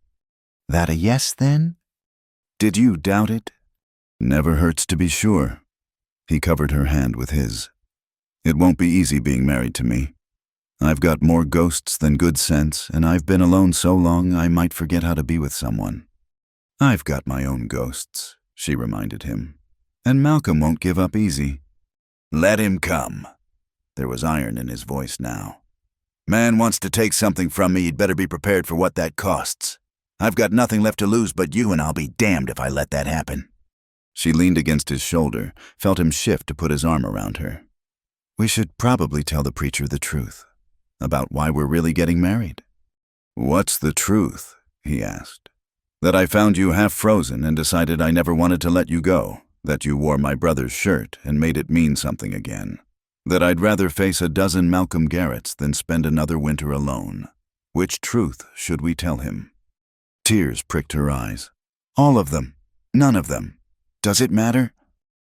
That a yes, then? Did you doubt it? Never hurts to be sure. He covered her hand with his. It won't be easy being married to me. I've got more ghosts than good sense, and I've been alone so long I might forget how to be with someone. I've got my own ghosts, she reminded him. And Malcolm won't give up easy. Let him come. There was iron in his voice now. Man wants to take something from me, he'd better be prepared for what that costs. I've got nothing left to lose but you, and I'll be damned if I let that happen. She leaned against his shoulder, felt him shift to put his arm around her. We should probably tell the preacher the truth. About why we're really getting married. What's the truth? He asked. That I found you half frozen and decided I never wanted to let you go. That you wore my brother's shirt and made it mean something again. That I'd rather face a dozen Malcolm Garretts than spend another winter alone. Which truth should we tell him? Tears pricked her eyes. All of them. None of them. Does it matter?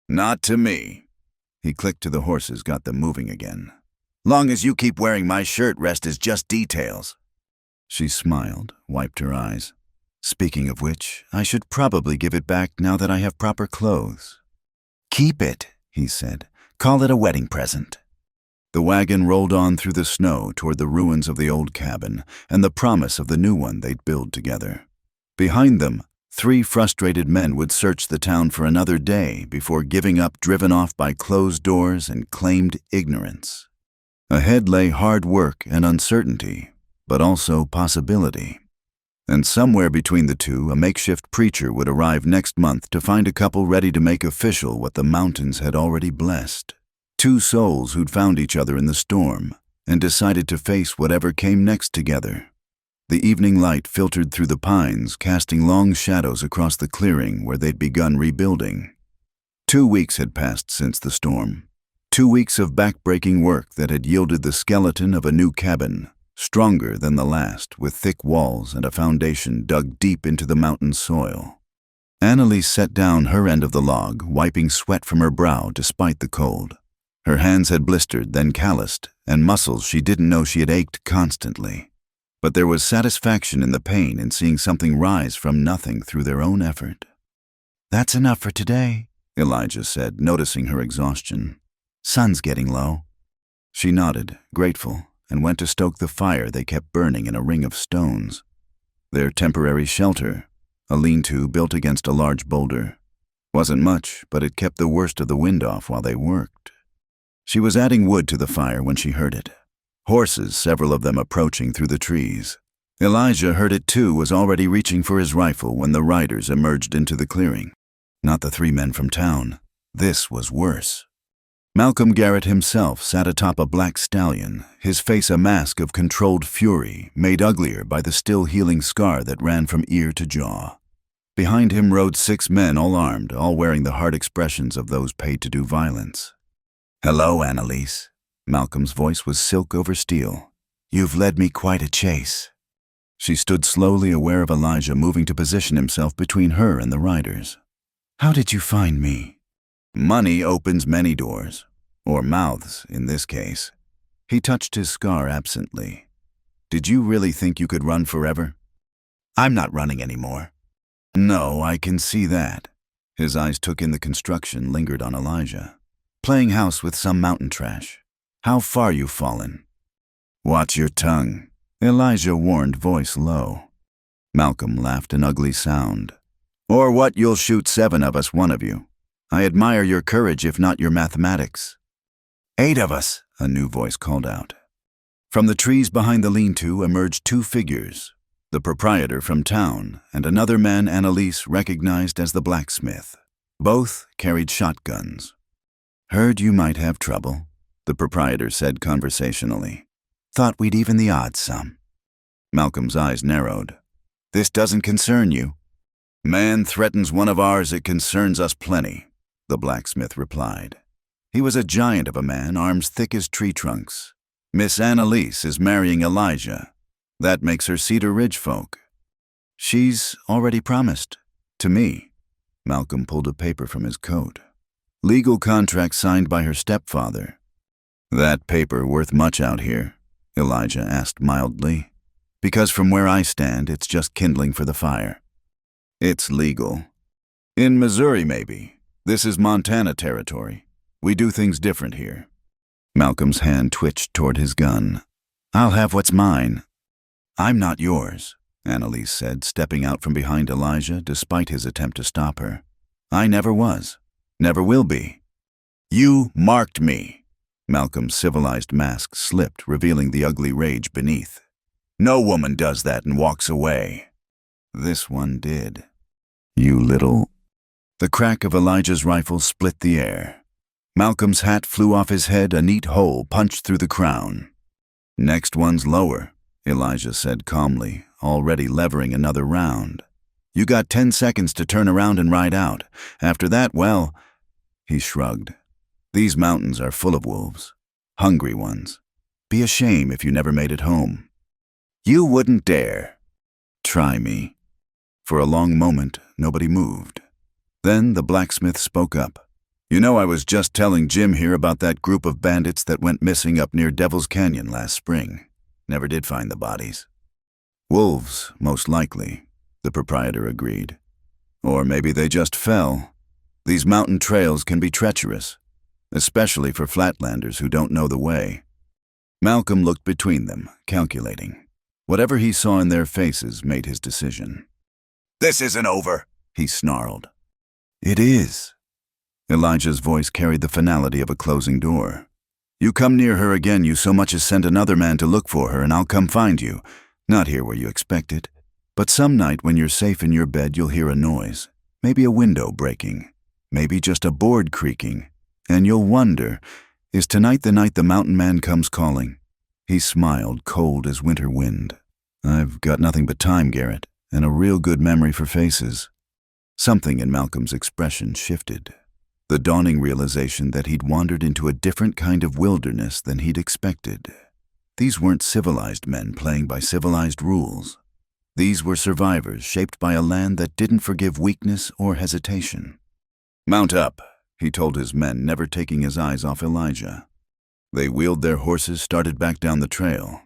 Not to me. He clicked to the horses, got them moving again. Long as you keep wearing my shirt, rest is just details. She smiled, wiped her eyes. Speaking of which, I should probably give it back now that I have proper clothes. Keep it, he said. Call it a wedding present. The wagon rolled on through the snow toward the ruins of the old cabin and the promise of the new one they'd build together. Behind them, 3 frustrated men would search the town for another day before giving up, driven off by closed doors and claimed ignorance. Ahead lay hard work and uncertainty, but also possibility. And somewhere between the two, a makeshift preacher would arrive next month to find a couple ready to make official what the mountains had already blessed. 2 souls who'd found each other in the storm and decided to face whatever came next together. The evening light filtered through the pines, casting long shadows across the clearing where they'd begun rebuilding. 2 weeks had passed since the storm. 2 weeks of back-breaking work that had yielded the skeleton of a new cabin, stronger than the last, with thick walls and a foundation dug deep into the mountain soil. Annalise set down her end of the log, wiping sweat from her brow despite the cold. Her hands had blistered, then calloused, and muscles she didn't know she had ached constantly. But there was satisfaction in the pain in seeing something rise from nothing through their own effort. That's enough for today, Elijah said, noticing her exhaustion. Sun's getting low. She nodded, grateful, and went to stoke the fire they kept burning in a ring of stones. Their temporary shelter, a lean-to built against a large boulder. Wasn't much, but it kept the worst of the wind off while they worked. She was adding wood to the fire when she heard it. Horses, several of them approaching through the trees. Elijah heard it too, was already reaching for his rifle when the riders emerged into the clearing. Not the 3 men from town. This was worse. Malcolm Garrett himself sat atop a black stallion, his face a mask of controlled fury, made uglier by the still healing scar that ran from ear to jaw. Behind him rode 6 men, all armed, all wearing the hard expressions of those paid to do violence. Hello, Annalise. Malcolm's voice was silk over steel. You've led me quite a chase. She stood slowly, aware of Elijah moving to position himself between her and the riders. How did you find me? Money opens many doors, or mouths in this case. He touched his scar absently. Did you really think you could run forever? I'm not running anymore. No, I can see that. His eyes took in the construction, lingered on Elijah. Playing house with some mountain trash. How far you've fallen. Watch your tongue, Elijah warned, voice low. Malcolm laughed an ugly sound. Or what, you'll shoot 7 of us, 1 of you. I admire your courage, if not your mathematics. 8 of us, a new voice called out. From the trees behind the lean-to emerged 2 figures, the proprietor from town and another man Annalise recognized as the blacksmith. Both carried shotguns. Heard you might have trouble, the proprietor said conversationally. Thought we'd even the odds some. Malcolm's eyes narrowed. This doesn't concern you. Man threatens one of ours, it concerns us plenty, the blacksmith replied. He was a giant of a man, arms thick as tree trunks. Miss Annalise is marrying Elijah. That makes her Cedar Ridge folk. She's already promised. To me. Malcolm pulled a paper from his coat. Legal contract signed by her stepfather. That paper worth much out here? Elijah asked mildly. Because from where I stand, it's just kindling for the fire. It's legal. In Missouri, maybe. This is Montana territory. We do things different here. Malcolm's hand twitched toward his gun. I'll have what's mine. I'm not yours, Annalise said, stepping out from behind Elijah despite his attempt to stop her. I never was. Never will be. You marked me. Malcolm's civilized mask slipped, revealing the ugly rage beneath. No woman does that and walks away. This one did. You little... The crack of Elijah's rifle split the air. Malcolm's hat flew off his head, a neat hole punched through the crown. Next one's lower, Elijah said calmly, already levering another round. You got 10 seconds to turn around and ride out. After that, well... He shrugged. These mountains are full of wolves. Hungry ones. Be a shame if you never made it home. You wouldn't dare. Try me. For a long moment, nobody moved. Then the blacksmith spoke up. You know, I was just telling Jim here about that group of bandits that went missing up near Devil's Canyon last spring. Never did find the bodies. Wolves, most likely, the proprietor agreed. Or maybe they just fell. These mountain trails can be treacherous, especially for flatlanders who don't know the way. Malcolm looked between them, calculating. Whatever he saw in their faces made his decision. This isn't over, he snarled. It is. Elijah's voice carried the finality of a closing door. You come near her again, you so much as send another man to look for her, and I'll come find you. Not here where you expect it. But some night when you're safe in your bed, you'll hear a noise. Maybe a window breaking. Maybe just a board creaking. And you'll wonder, is tonight the night the mountain man comes calling? He smiled, cold as winter wind. I've got nothing but time, Garrett, and a real good memory for faces. Something in Malcolm's expression shifted. The dawning realization that he'd wandered into a different kind of wilderness than he'd expected. These weren't civilized men playing by civilized rules. These were survivors shaped by a land that didn't forgive weakness or hesitation. Mount up, he told his men, never taking his eyes off Elijah. They wheeled their horses, started back down the trail.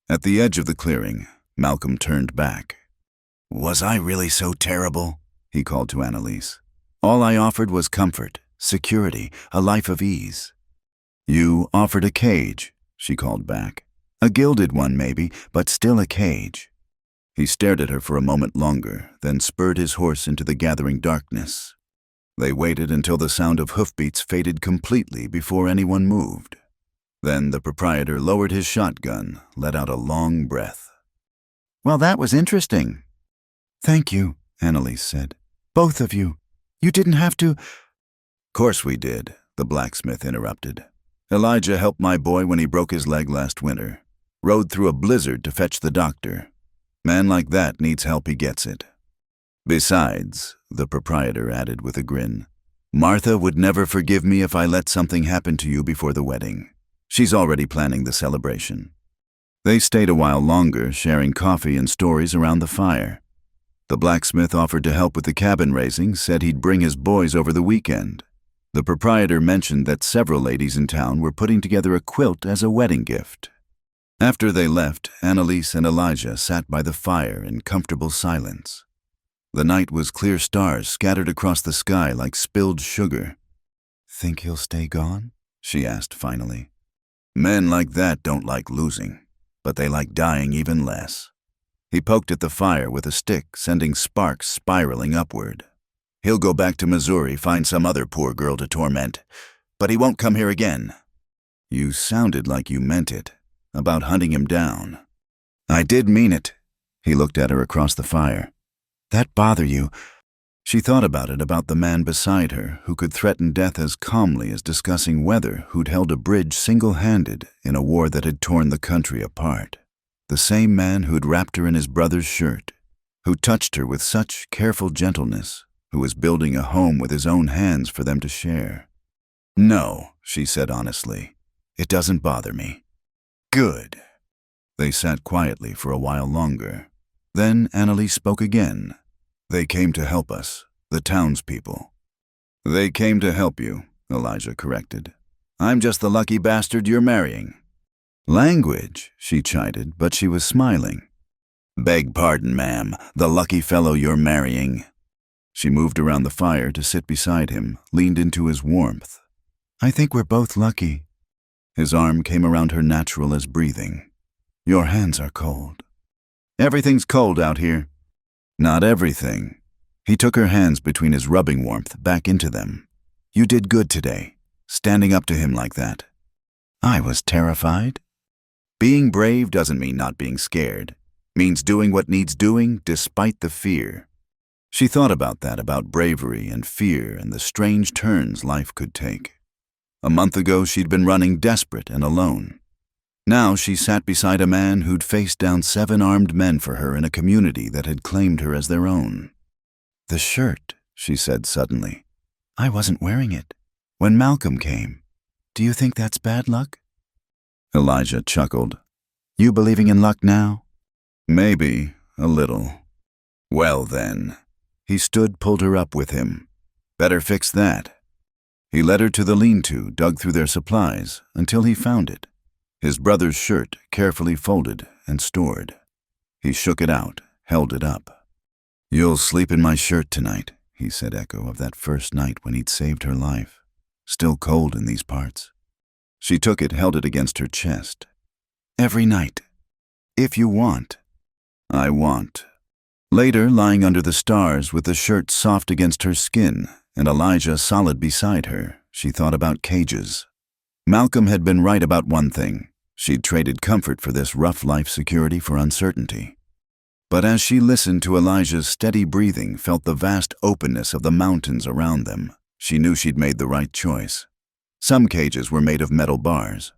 At the edge of the clearing, Malcolm turned back. Was I really so terrible? He called to Annalise. All I offered was comfort, security, a life of ease. You offered a cage, she called back. A gilded one, maybe, but still a cage. He stared at her for a moment longer, then spurred his horse into the gathering darkness. They waited until the sound of hoofbeats faded completely before anyone moved. Then the proprietor lowered his shotgun, let out a long breath. Well, that was interesting. Thank you, Annalise said. Both of you. You didn't have to... Course we did, the blacksmith interrupted. Elijah helped my boy when he broke his leg last winter. Rode through a blizzard to fetch the doctor. Man like that needs help, he gets it. Besides, the proprietor added with a grin, Martha would never forgive me if I let something happen to you before the wedding. She's already planning the celebration. They stayed a while longer, sharing coffee and stories around the fire. The blacksmith offered to help with the cabin raising, said he'd bring his boys over the weekend. The proprietor mentioned that several ladies in town were putting together a quilt as a wedding gift. After they left, Annalise and Elijah sat by the fire in comfortable silence. The night was clear stars scattered across the sky like spilled sugar. Think he'll stay gone? She asked finally. Men like that don't like losing, but they like dying even less. He poked at the fire with a stick, sending sparks spiraling upward. He'll go back to Missouri, find some other poor girl to torment, but he won't come here again. You sounded like you meant it, about hunting him down. I did mean it. He looked at her across the fire. That bother you? She thought about it, about the man beside her who could threaten death as calmly as discussing whether who'd held a bridge single-handed in a war that had torn the country apart. The same man who'd wrapped her in his brother's shirt, who touched her with such careful gentleness, who was building a home with his own hands for them to share. No, she said honestly. It doesn't bother me. Good. They sat quietly for a while longer. Then Annalise spoke again. They came to help us, the townspeople. They came to help you, Elijah corrected. I'm just the lucky bastard you're marrying. Language, she chided, but she was smiling. Beg pardon, ma'am, the lucky fellow you're marrying. She moved around the fire to sit beside him, leaned into his warmth. I think we're both lucky. His arm came around her natural as breathing. Your hands are cold. Everything's cold out here. Not everything. He took her hands between his rubbing warmth back into them. You did good today, standing up to him like that. I was terrified. Being brave doesn't mean not being scared. Means doing what needs doing despite the fear. She thought about that, about bravery and fear and the strange turns life could take. A month ago, she'd been running desperate and alone. Now she sat beside a man who'd faced down 7 armed men for her in a community that had claimed her as their own. The shirt, she said suddenly. I wasn't wearing it. When Malcolm came. Do you think that's bad luck? Elijah chuckled. You believing in luck now? Maybe, a little. Well then. He stood, pulled her up with him. Better fix that. He led her to the lean-to, dug through their supplies, until he found it. His brother's shirt, carefully folded and stored. He shook it out, held it up. You'll sleep in my shirt tonight, he said, echo of that first night when he'd saved her life. Still cold in these parts. She took it, held it against her chest. Every night. If you want. I want. Later, lying under the stars with the shirt soft against her skin and Elijah solid beside her, she thought about cages. Malcolm had been right about one thing. She'd traded comfort for this rough life security for uncertainty. But as she listened to Elijah's steady breathing, felt the vast openness of the mountains around them, she knew she'd made the right choice. Some cages were made of metal bars.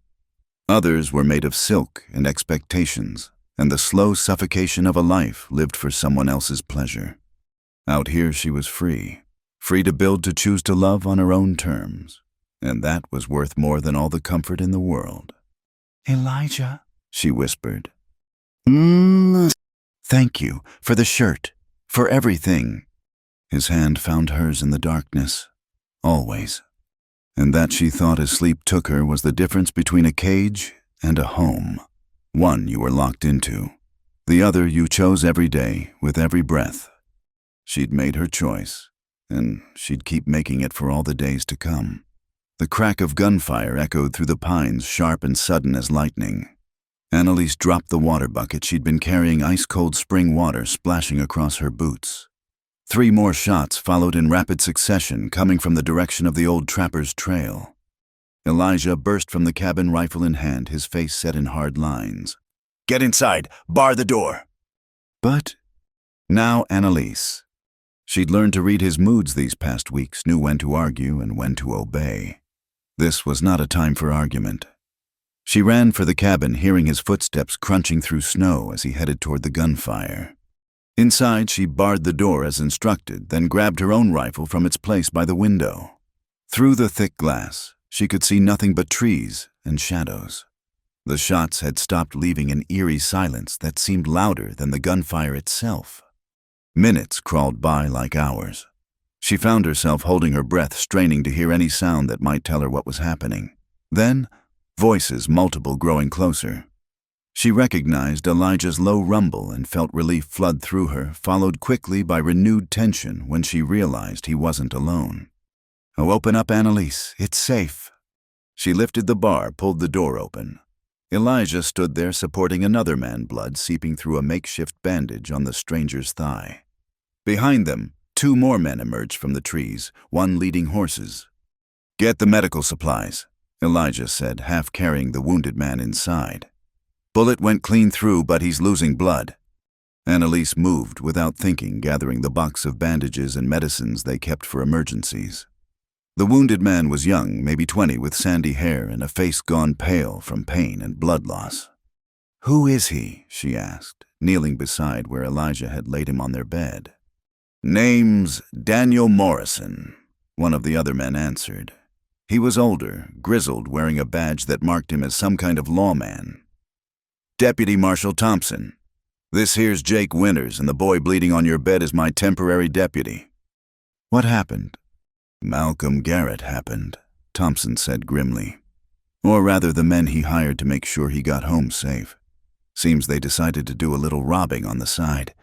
Others were made of silk and expectations, and the slow suffocation of a life lived for someone else's pleasure. Out here she was free to build, to choose to love on her own terms, and that was worth more than all the comfort in the world. Elijah, she whispered. Thank you for the shirt, for everything. His hand found hers in the darkness, always. And that, she thought as sleep took her, was the difference between a cage and a home. One you were locked into. The other you chose every day, with every breath. She'd made her choice, and she'd keep making it for all the days to come. The crack of gunfire echoed through the pines, sharp and sudden as lightning. Annalise dropped the water bucket she'd been carrying, ice-cold spring water splashing across her boots. 3 more shots followed in rapid succession, coming from the direction of the old trapper's trail. Elijah burst from the cabin, rifle in hand, his face set in hard lines. Get inside! Bar the door! But now Annalise. She'd learned to read his moods these past weeks, knew when to argue and when to obey. This was not a time for argument. She ran for the cabin, hearing his footsteps crunching through snow as he headed toward the gunfire. Inside, she barred the door as instructed, then grabbed her own rifle from its place by the window. Through the thick glass, she could see nothing but trees and shadows. The shots had stopped, leaving an eerie silence that seemed louder than the gunfire itself. Minutes crawled by like hours. She found herself holding her breath, straining to hear any sound that might tell her what was happening. Then, voices, multiple, growing closer. She recognized Elijah's low rumble and felt relief flood through her, followed quickly by renewed tension when she realized he wasn't alone. Oh, open up, Annalise. It's safe. She lifted the bar, pulled the door open. Elijah stood there supporting another man, blood seeping through a makeshift bandage on the stranger's thigh. Behind them, 2 more men emerged from the trees, one leading horses. Get the medical supplies, Elijah said, half carrying the wounded man inside. Bullet went clean through, but he's losing blood. Annalise moved without thinking, gathering the box of bandages and medicines they kept for emergencies. The wounded man was young, maybe 20, with sandy hair and a face gone pale from pain and blood loss. Who is he? She asked, kneeling beside where Elijah had laid him on their bed. Name's Daniel Morrison, one of the other men answered. He was older, grizzled, wearing a badge that marked him as some kind of lawman. "Deputy Marshal Thompson. This here's Jake Winters, and the boy bleeding on your bed is my temporary deputy." "What happened?" "Malcolm Garrett happened," Thompson said grimly. "Or rather, the men he hired to make sure he got home safe. Seems they decided to do a little robbing on the side.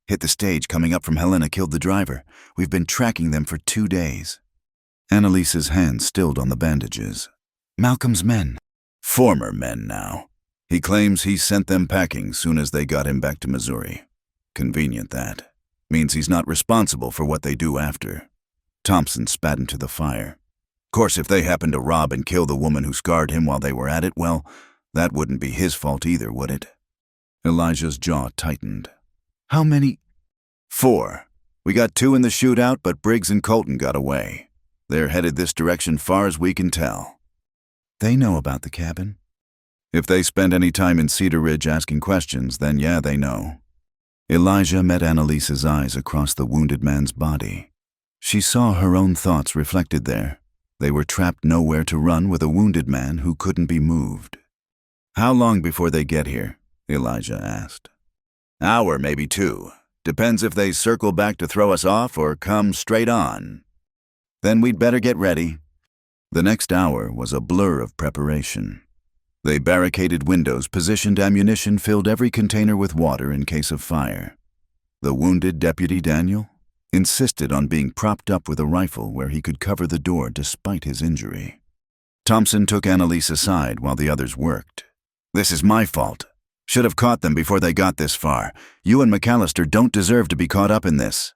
Hit the stage coming up from Helena, killed the driver. We've been tracking them for 2 days." Annalise's hand stilled on the bandages. "Malcolm's men." "Former men now. He claims he sent them packing soon as they got him back to Missouri. Convenient, that. Means he's not responsible for what they do after." Thompson spat into the fire. "Course, if they happened to rob and kill the woman who scarred him while they were at it, well, that wouldn't be his fault either, would it?" Elijah's jaw tightened. "How many?" "4. We got 2 in the shootout, but Briggs and Colton got away. They're headed this direction far as we can tell." "They know about the cabin?" "If they spent any time in Cedar Ridge asking questions, then yeah, they know." Elijah met Annalise's eyes across the wounded man's body. She saw her own thoughts reflected there. They were trapped nowhere to run with a wounded man who couldn't be moved. "How long before they get here?" Elijah asked. "Hour, maybe 2. Depends if they circle back to throw us off or come straight on." "Then we'd better get ready." The next hour was a blur of preparation. They barricaded windows, positioned ammunition, filled every container with water in case of fire. The wounded Deputy Daniel insisted on being propped up with a rifle where he could cover the door despite his injury. Thompson took Annalise aside while the others worked. "This is my fault. Should have caught them before they got this far. You and McAllister don't deserve to be caught up in this."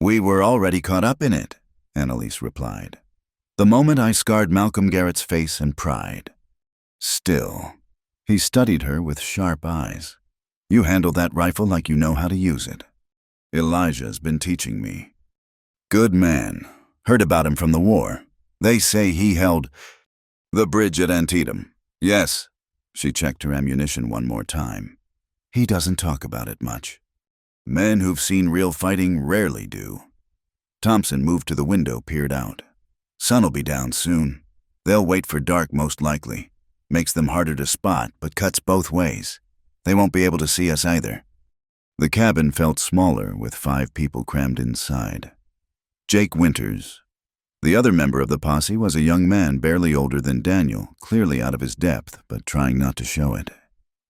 "We were already caught up in it," Annalise replied. "The moment I scarred Malcolm Garrett's face and pride." Still, he studied her with sharp eyes. "You handle that rifle like you know how to use it." "Elijah's been teaching me." "Good man. Heard about him from the war. They say he held the bridge at Antietam." "Yes." She checked her ammunition one more time. "He doesn't talk about it much." "Men who've seen real fighting rarely do." Thompson moved to the window, peered out. "Sun'll be down soon. They'll wait for dark most likely. Makes them harder to spot, but cuts both ways. They won't be able to see us either." The cabin felt smaller with 5 people crammed inside. Jake Winters. The other member of the posse was a young man barely older than Daniel, clearly out of his depth, but trying not to show it.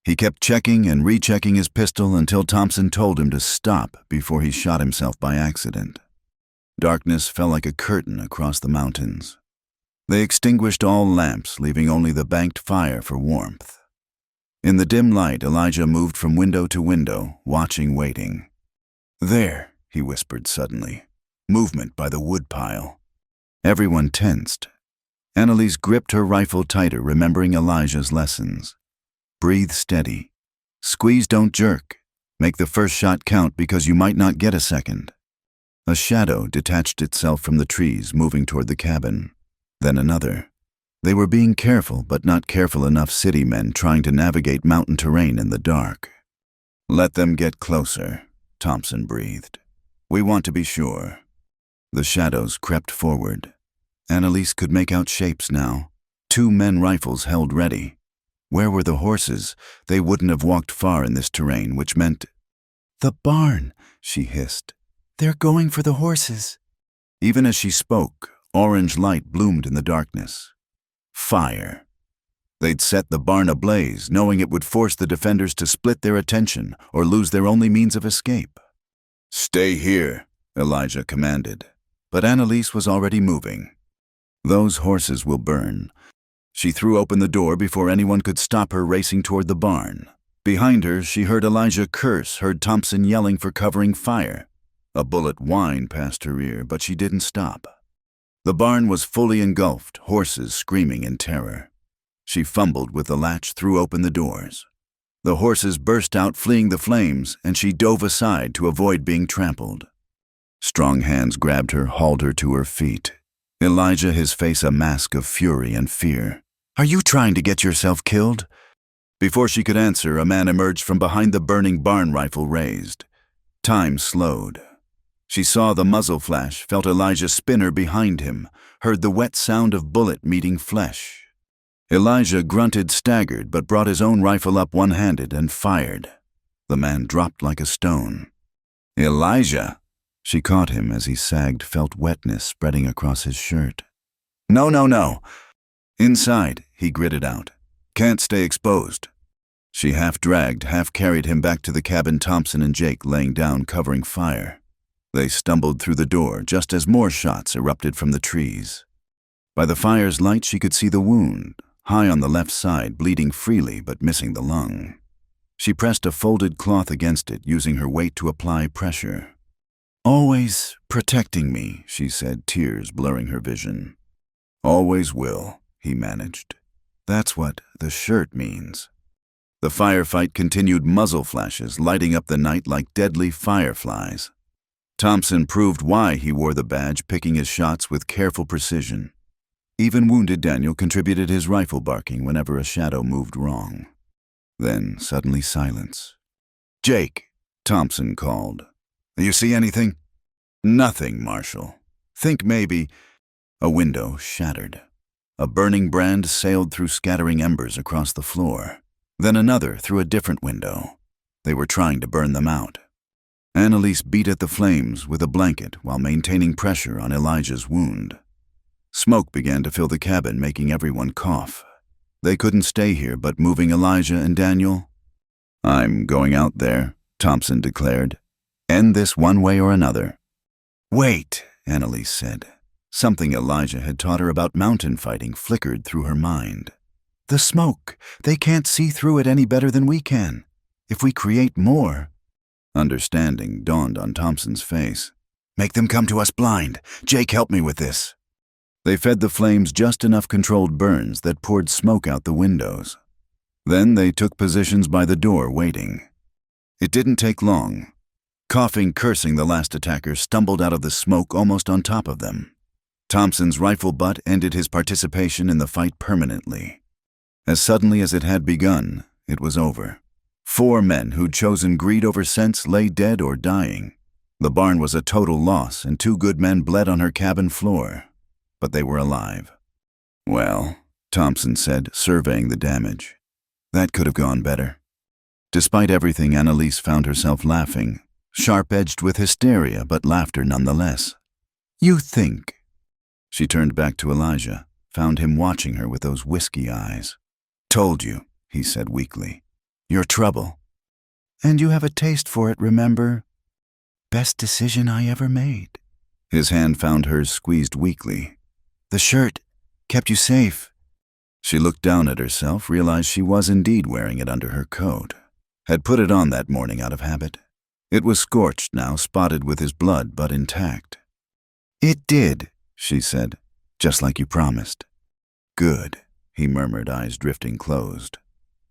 He kept checking and rechecking his pistol until Thompson told him to stop before he shot himself by accident. Darkness fell like a curtain across the mountains. They extinguished all lamps, leaving only the banked fire for warmth. In the dim light, Elijah moved from window to window, watching, waiting. "There," he whispered suddenly. "Movement by the woodpile." Everyone tensed. Annalise gripped her rifle tighter, remembering Elijah's lessons. "Breathe steady. Squeeze, don't jerk. Make the first shot count because you might not get a second." A shadow detached itself from the trees, moving toward the cabin. Then another. They were being careful, but not careful enough city men trying to navigate mountain terrain in the dark. "Let them get closer," Thompson breathed. "We want to be sure." The shadows crept forward. Annalise could make out shapes now. 2 men rifles held ready. Where were the horses? They wouldn't have walked far in this terrain, which meant... "The barn," she hissed. "They're going for the horses." Even as she spoke, orange light bloomed in the darkness. Fire. They'd set the barn ablaze, knowing it would force the defenders to split their attention or lose their only means of escape. "Stay here," Elijah commanded. But Annalise was already moving. "Those horses will burn." She threw open the door before anyone could stop her racing toward the barn. Behind her, she heard Elijah curse, heard Thompson yelling for covering fire. A bullet whined past her ear, but she didn't stop. The barn was fully engulfed, horses screaming in terror. She fumbled with the latch, threw open the doors. The horses burst out, fleeing the flames, and she dove aside to avoid being trampled. Strong hands grabbed her, hauled her to her feet. Elijah, his face a mask of fury and fear. "Are you trying to get yourself killed?" Before she could answer, a man emerged from behind the burning barn, rifle raised. Time slowed. She saw the muzzle flash, felt Elijah spinner behind him, heard the wet sound of bullet meeting flesh. Elijah grunted, staggered, but brought his own rifle up one-handed and fired. The man dropped like a stone. "Elijah!" She caught him as he sagged, felt wetness spreading across his shirt. "No, no, no!" "Inside," he gritted out. "Can't stay exposed." She half-dragged, half-carried him back to the cabin, Thompson and Jake laying down, covering fire. They stumbled through the door just as more shots erupted from the trees. By the fire's light she could see the wound, high on the left side, bleeding freely but missing the lung. She pressed a folded cloth against it, using her weight to apply pressure. "Always protecting me," she said, tears blurring her vision. "Always will," he managed. "That's what the shirt means." The firefight continued, muzzle flashes lighting up the night like deadly fireflies. Thompson proved why he wore the badge, picking his shots with careful precision. Even wounded Daniel contributed his rifle barking whenever a shadow moved wrong. Then suddenly silence. "Jake," Thompson called. "You see anything?" "Nothing, Marshal. Think maybe—" A window shattered. A burning brand sailed through, scattering embers across the floor. Then another through a different window. They were trying to burn them out. Annalise beat at the flames with a blanket while maintaining pressure on Elijah's wound. Smoke began to fill the cabin, making everyone cough. They couldn't stay here, but moving Elijah and Daniel. "I'm going out there," Thompson declared. "End this one way or another." "Wait," Annalise said. Something Elijah had taught her about mountain fighting flickered through her mind. "The smoke. They can't see through it any better than we can. If we create more—" Understanding dawned on Thompson's face. "Make them come to us blind. Jake, help me with this." They fed the flames just enough controlled burns that poured smoke out the windows. Then they took positions by the door, waiting. It didn't take long. Coughing, cursing, the last attacker stumbled out of the smoke almost on top of them. Thompson's rifle butt ended his participation in the fight permanently. As suddenly as it had begun, it was over. 4 men who'd chosen greed over sense lay dead or dying. The barn was a total loss, and 2 good men bled on her cabin floor. But they were alive. "Well," Thompson said, surveying the damage, "that could have gone better." Despite everything, Annalise found herself laughing, sharp-edged with hysteria, but laughter nonetheless. "You think?" She turned back to Elijah, found him watching her with those whiskey eyes. "Told you," he said weakly. "You're trouble. And you have a taste for it, remember? Best decision I ever made." His hand found hers, squeezed weakly. "The shirt kept you safe." She looked down at herself, realized she was indeed wearing it under her coat. Had put it on that morning out of habit. It was scorched now, spotted with his blood, but intact. "It did," she said, "just like you promised." "Good," he murmured, eyes drifting closed.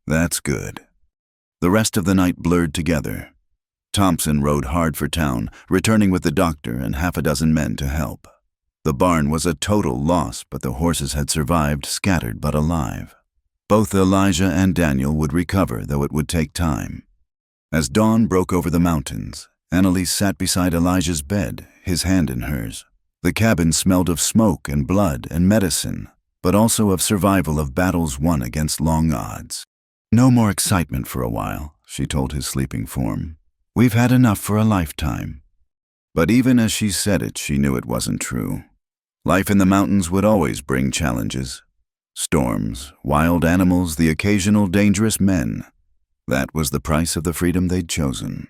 "That's good." The rest of the night blurred together. Thompson rode hard for town, returning with the doctor and 6 men to help. The barn was a total loss, but the horses had survived, scattered but alive. Both Elijah and Daniel would recover, though it would take time. As dawn broke over the mountains, Annalise sat beside Elijah's bed, his hand in hers. The cabin smelled of smoke and blood and medicine, but also of survival, of battles won against long odds. "No more excitement for a while," she told his sleeping form. "We've had enough for a lifetime." But even as she said it, she knew it wasn't true. Life in the mountains would always bring challenges. Storms, wild animals, the occasional dangerous men. That was the price of the freedom they'd chosen.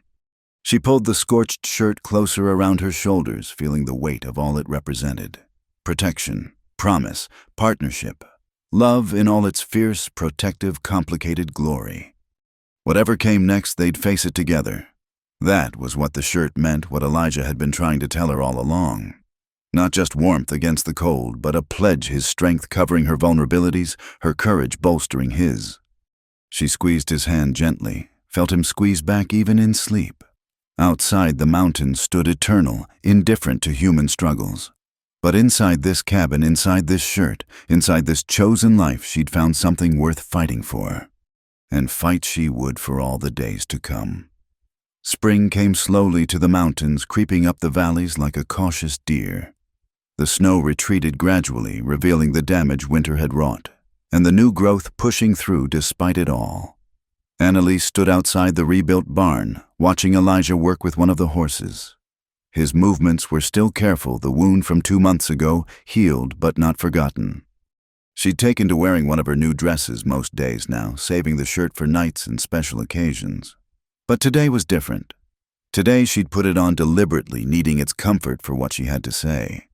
She pulled the scorched shirt closer around her shoulders, feeling the weight of all it represented. Protection, promise, partnership, love in all its fierce, protective, complicated glory. Whatever came next, they'd face it together. That was what the shirt meant, what Elijah had been trying to tell her all along. Not just warmth against the cold, but a pledge, his strength covering her vulnerabilities, her courage bolstering his. She squeezed his hand gently, felt him squeeze back even in sleep. Outside, the mountains stood eternal, indifferent to human struggles. But inside this cabin, inside this shirt, inside this chosen life, she'd found something worth fighting for. And fight she would for all the days to come. Spring came slowly to the mountains, creeping up the valleys like a cautious deer. The snow retreated gradually, revealing the damage winter had wrought, and the new growth pushing through despite it all. Annalise stood outside the rebuilt barn, watching Elijah work with one of the horses. His movements were still careful, the wound from 2 months ago healed but not forgotten. She'd taken to wearing one of her new dresses most days now, saving the shirt for nights and special occasions. But today was different. Today she'd put it on deliberately, needing its comfort for what she had to say.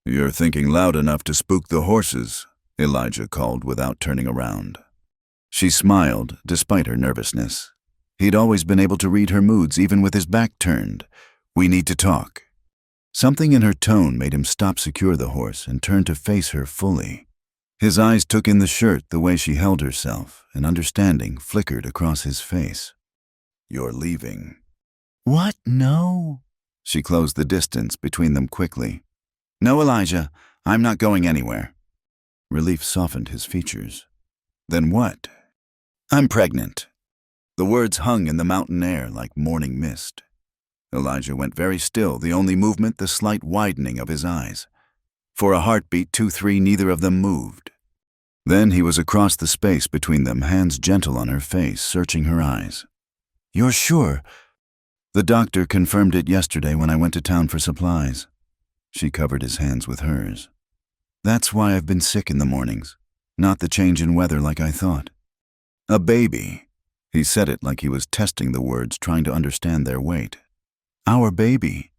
"You're thinking loud enough to spook the horses," Elijah called without turning around. She smiled, despite her nervousness. He'd always been able to read her moods, even with his back turned. "We need to talk." Something in her tone made him stop secure the horse and turn to face her fully. His eyes took in the shirt, the way she held herself, and understanding flickered across his face. "You're leaving." "What? No." She closed the distance between them quickly. "No, Elijah, I'm not going anywhere." Relief softened his features. "Then what?" "I'm pregnant." The words hung in the mountain air like morning mist. Elijah went very still, the only movement the slight widening of his eyes. For a heartbeat, 2-3, neither of them moved. Then he was across the space between them, hands gentle on her face, searching her eyes. "You're sure?" "The doctor confirmed it yesterday when I went to town for supplies." She covered his hands with hers. "That's why I've been sick in the mornings. Not the change in weather like I thought." "A baby." He said it like he was testing the words, trying to understand their weight. "Our baby.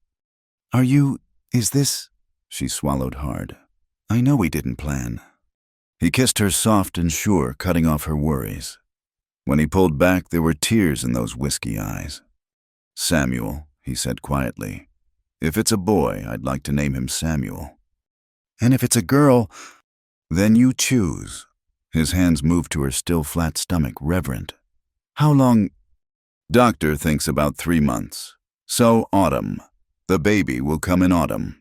Is this?" She swallowed hard. "I know we didn't plan." He kissed her soft and sure, cutting off her worries. When he pulled back, there were tears in those whiskey eyes. "Samuel," he said quietly. "If it's a boy, I'd like to name him Samuel." "And if it's a girl?" "Then you choose." His hands moved to her still flat stomach, reverent. "How long?" "Doctor thinks about 3 months. So autumn. The baby will come in autumn."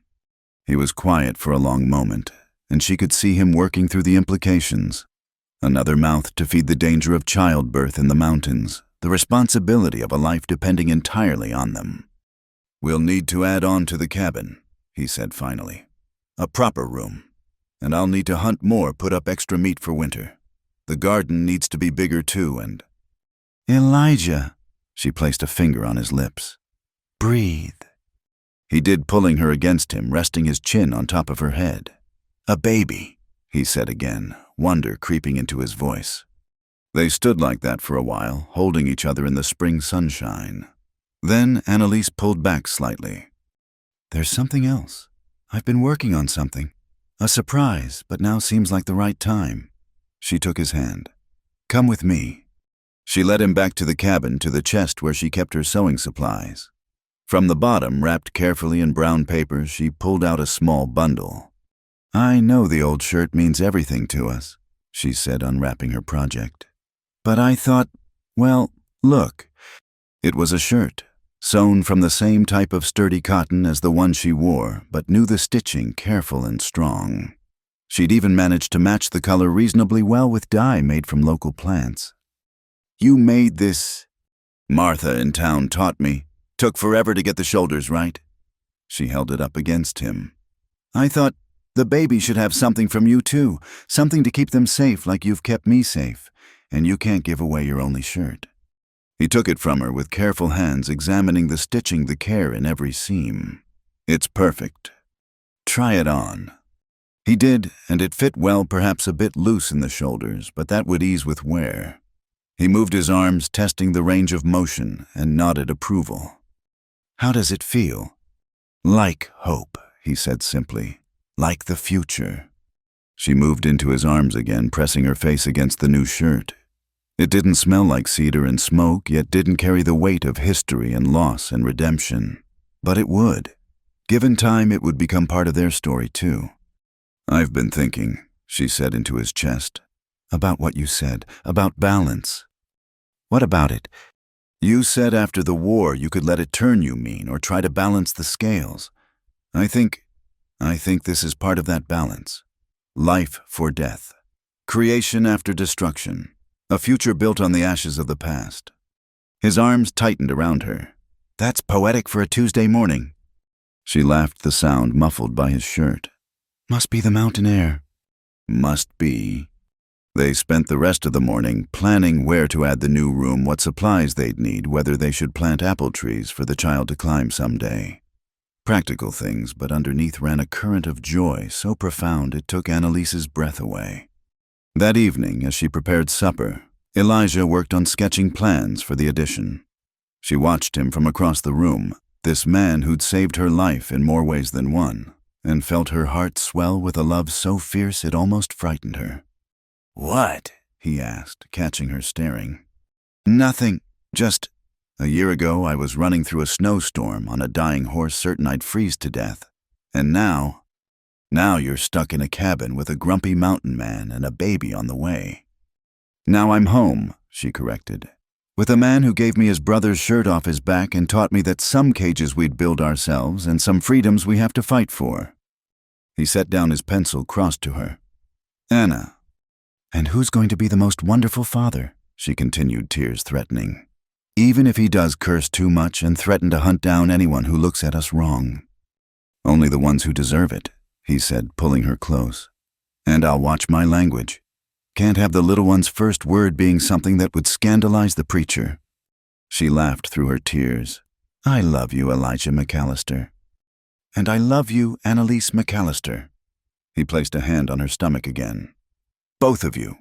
He was quiet for a long moment, and she could see him working through the implications. Another mouth to feed the danger of childbirth in the mountains, the responsibility of a life depending entirely on them. "We'll need to add on to the cabin," he said finally. "A proper room. And I'll need to hunt more, put up extra meat for winter. The garden needs to be bigger too, and—" "Elijah," she placed a finger on his lips. "Breathe." He did, pulling her against him, resting his chin on top of her head. "A baby," he said again, wonder creeping into his voice. They stood like that for a while, holding each other in the spring sunshine. Then Annalise pulled back slightly. "There's something else. I've been working on something. A surprise, but now seems like the right time." She took his hand. "Come with me." She led him back to the cabin, to the chest where she kept her sewing supplies. From the bottom, wrapped carefully in brown paper, she pulled out a small bundle. "I know the old shirt means everything to us," she said, unwrapping her project. "But I thought, well, look." It was a shirt, sewn from the same type of sturdy cotton as the one she wore, but knew the stitching, careful and strong. She'd even managed to match the color reasonably well with dye made from local plants. "You made this?" "Martha in town taught me. Took forever to get the shoulders right." She held it up against him. "I thought the baby should have something from you too, something to keep them safe like you've kept me safe, and you can't give away your only shirt." He took it from her with careful hands, examining the stitching, the care in every seam. "It's perfect. Try it on." He did, and it fit well, perhaps a bit loose in the shoulders, but that would ease with wear. He moved his arms, testing the range of motion, and nodded approval. "How does it feel?" "Like hope," he said simply. "Like the future." She moved into his arms again, pressing her face against the new shirt. It didn't smell like cedar and smoke, yet didn't carry the weight of history and loss and redemption. But it would. Given time, it would become part of their story too. "I've been thinking," she said into his chest. "About what you said, about balance." "What about it?" "You said after the war you could let it turn you mean, or try to balance the scales. I think this is part of that balance. Life for death. Creation after destruction. A future built on the ashes of the past." His arms tightened around her. That's poetic for a Tuesday morning." She laughed, the sound muffled by his shirt. "Must be the mountain air." Must be. They spent the rest of the morning planning where to add the new room, what supplies they'd need, whether they should plant apple trees for the child to climb someday. Practical things, but underneath ran a current of joy so profound it took Annalise's breath away. That evening, as she prepared supper, Elijah worked on sketching plans for the addition. She watched him from across the room, this man who'd saved her life in more ways than one, and felt her heart swell with a love so fierce it almost frightened her. "What?" he asked, catching her staring. "Nothing. Just, a year ago I was running through a snowstorm on a dying horse certain I'd freeze to death. And now you're stuck in a cabin with a grumpy mountain man and a baby on the way." "Now I'm home," she corrected, "with a man who gave me his brother's shirt off his back and taught me that some cages we'd build ourselves and some freedoms we have to fight for." He set down his pencil, crossed to her. "Anna." "And who's going to be the most wonderful father?" she continued, tears threatening. "Even if he does curse too much and threaten to hunt down anyone who looks at us wrong." "Only the ones who deserve it," he said, pulling her close. "And I'll watch my language. Can't have the little one's first word being something that would scandalize the preacher." She laughed through her tears. "I love you, Elijah McAllister." "And I love you, Annalise McAllister." He placed a hand on her stomach again. "Both of you."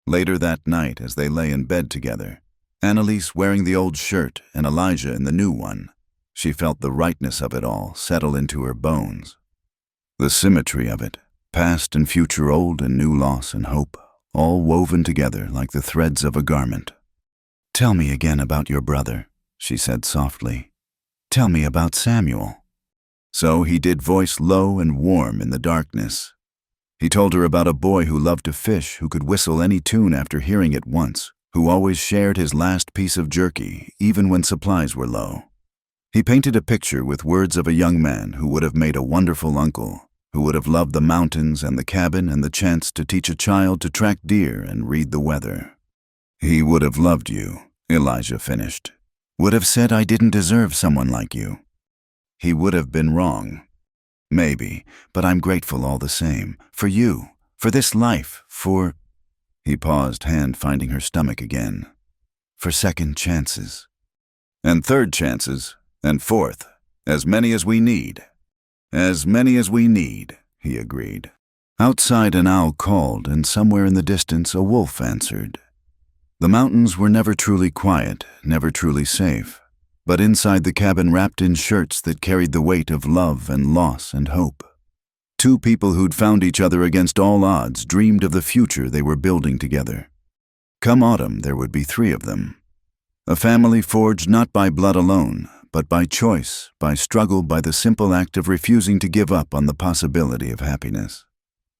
Later that night, as they lay in bed together, Annalise wearing the old shirt and Elijah in the new one, she felt the rightness of it all settle into her bones. The symmetry of it, past and future, old and new loss and hope, all woven together like the threads of a garment. "Tell me again about your brother," she said softly. "Tell me about Samuel." So he did, voice low and warm in the darkness. He told her about a boy who loved to fish, who could whistle any tune after hearing it once, who always shared his last piece of jerky, even when supplies were low. He painted a picture with words of a young man who would have made a wonderful uncle, who would have loved the mountains and the cabin and the chance to teach a child to track deer and read the weather. "He would have loved you," Elijah finished. "Would have said I didn't deserve someone like you." He would have been wrong. Maybe, but I'm grateful all the same. For you, for this life, for... He paused, hand finding her stomach again. "For second chances." "And third chances, and fourth, as many as we need." "As many as we need," he agreed. Outside an owl called, and somewhere in the distance a wolf answered. The mountains were never truly quiet, never truly safe. But inside the cabin, wrapped in shirts that carried the weight of love and loss and hope. Two people who'd found each other against all odds dreamed of the future they were building together. Come autumn, there would be three of them. A family forged not by blood alone, but by choice, by struggle, by the simple act of refusing to give up on the possibility of happiness.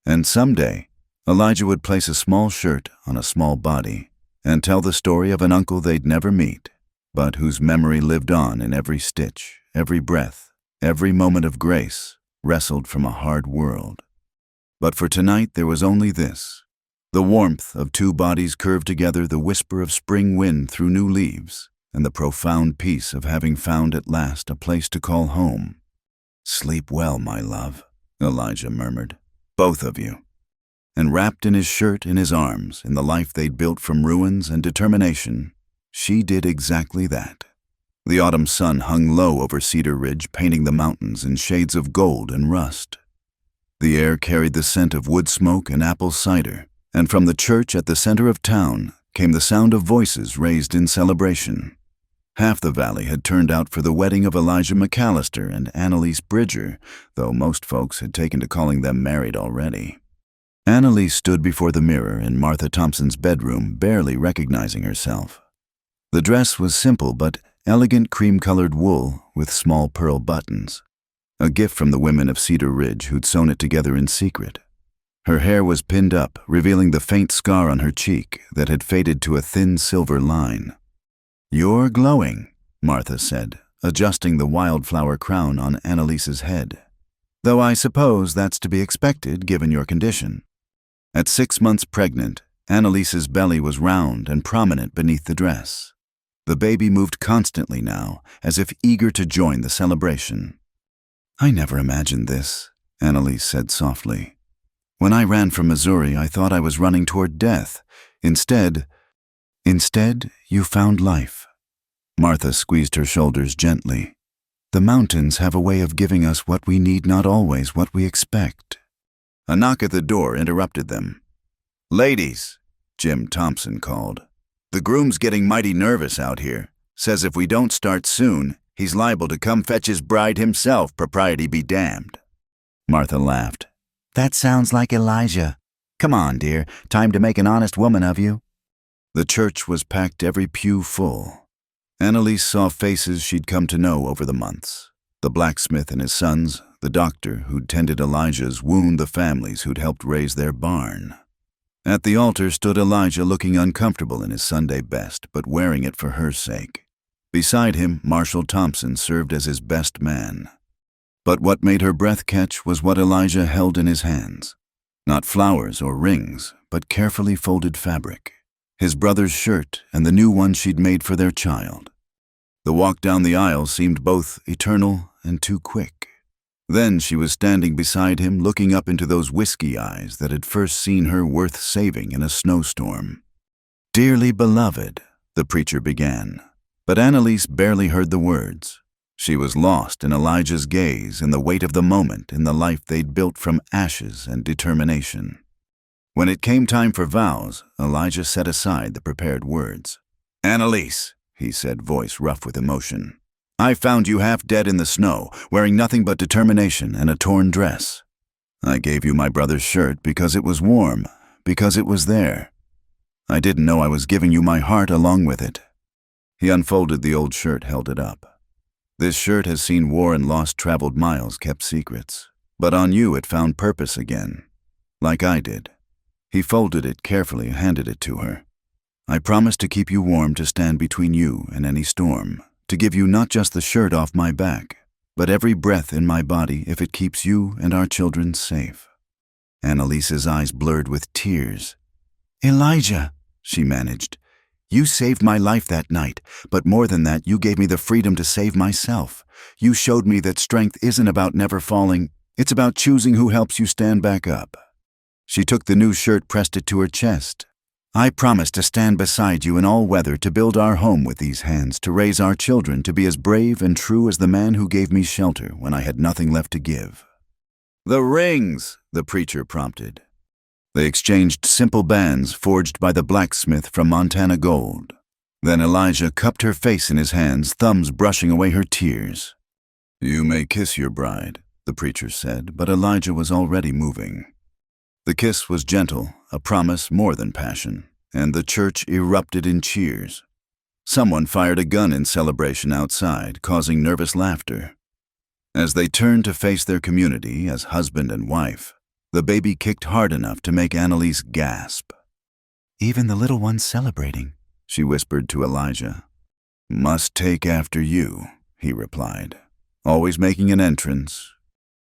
And someday, Elijah would place a small shirt on a small body and tell the story of an uncle they'd never meet, but whose memory lived on in every stitch, every breath, every moment of grace, wrestled from a hard world. But for tonight there was only this: the warmth of two bodies curved together, the whisper of spring wind through new leaves, and the profound peace of having found at last a place to call home. "Sleep well, my love," Elijah murmured. "Both of you." And wrapped in his shirt, in his arms, in the life they'd built from ruins and determination, she did exactly that. The autumn sun hung low over Cedar Ridge, painting the mountains in shades of gold and rust. The air carried the scent of wood smoke and apple cider, and from the church at the center of town came the sound of voices raised in celebration. Half the valley had turned out for the wedding of Elijah McAllister and Annalise Bridger, though most folks had taken to calling them married already. Annalise stood before the mirror in Martha Thompson's bedroom, barely recognizing herself. The dress was simple but elegant, cream-colored wool with small pearl buttons, a gift from the women of Cedar Ridge who'd sewn it together in secret. Her hair was pinned up, revealing the faint scar on her cheek that had faded to a thin silver line. "You're glowing," Martha said, adjusting the wildflower crown on Annalise's head. "Though I suppose that's to be expected given your condition." At 6 months pregnant, Annalise's belly was round and prominent beneath the dress. The baby moved constantly now, as if eager to join the celebration. "I never imagined this," Annalise said softly. "When I ran from Missouri, I thought I was running toward death. Instead, you found life." Martha squeezed her shoulders gently. "The mountains have a way of giving us what we need, not always what we expect." A knock at the door interrupted them. "Ladies," Jim Thompson called. "The groom's getting mighty nervous out here. Says if we don't start soon, he's liable to come fetch his bride himself, propriety be damned." Martha laughed. "That sounds like Elijah. Come on, dear, time to make an honest woman of you." The church was packed, every pew full. Annalise saw faces she'd come to know over the months. The blacksmith and his sons, the doctor who'd tended Elijah's wound, the families who'd helped raise their barn. At the altar stood Elijah, looking uncomfortable in his Sunday best, but wearing it for her sake. Beside him, Marshal Thompson served as his best man. But what made her breath catch was what Elijah held in his hands. Not flowers or rings, but carefully folded fabric. His brother's shirt and the new one she'd made for their child. The walk down the aisle seemed both eternal and too quick. Then she was standing beside him, looking up into those whiskey eyes that had first seen her worth saving in a snowstorm. "Dearly beloved," the preacher began, but Annalise barely heard the words. She was lost in Elijah's gaze, in the weight of the moment, in the life they'd built from ashes and determination. When it came time for vows, Elijah set aside the prepared words. "Annalise," he said, voice rough with emotion, "I found you half dead in the snow, wearing nothing but determination and a torn dress. I gave you my brother's shirt because it was warm, because it was there. I didn't know I was giving you my heart along with it." He unfolded the old shirt, held it up. "This shirt has seen war and lost, traveled miles, kept secrets. But on you it found purpose again, like I did." He folded it carefully, handed it to her. "I promise to keep you warm, to stand between you and any storm, to give you not just the shirt off my back, but every breath in my body if it keeps you and our children safe." Annalise's eyes blurred with tears. "Elijah," she managed, "you saved my life that night, but more than that, you gave me the freedom to save myself. You showed me that strength isn't about never falling, it's about choosing who helps you stand back up." She took the new shirt, pressed it to her chest. "I promise to stand beside you in all weather, to build our home with these hands, to raise our children, to be as brave and true as the man who gave me shelter when I had nothing left to give." "The rings," the preacher prompted. They exchanged simple bands forged by the blacksmith from Montana gold. Then Elijah cupped her face in his hands, thumbs brushing away her tears. "You may kiss your bride," the preacher said, but Elijah was already moving. The kiss was gentle, a promise more than passion, and the church erupted in cheers. Someone fired a gun in celebration outside, causing nervous laughter. As they turned to face their community as husband and wife, the baby kicked hard enough to make Annalise gasp. "Even the little one's celebrating," she whispered to Elijah. "Must take after you," he replied, always making an entrance.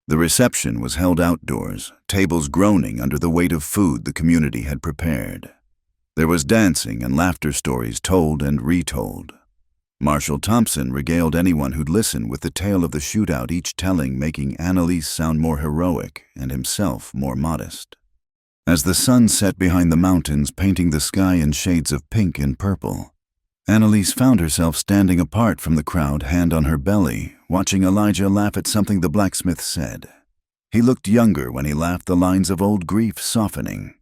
The reception was held outdoors, tables groaning under the weight of food the community had prepared. There was dancing and laughter, stories told and retold. Marshal Thompson regaled anyone who'd listen with the tale of the shootout, each telling making Annalise sound more heroic and himself more modest. As the sun set behind the mountains, painting the sky in shades of pink and purple, Annalise found herself standing apart from the crowd, hand on her belly, watching Elijah laugh at something the blacksmith said. He looked younger when he laughed, the lines of old grief softening.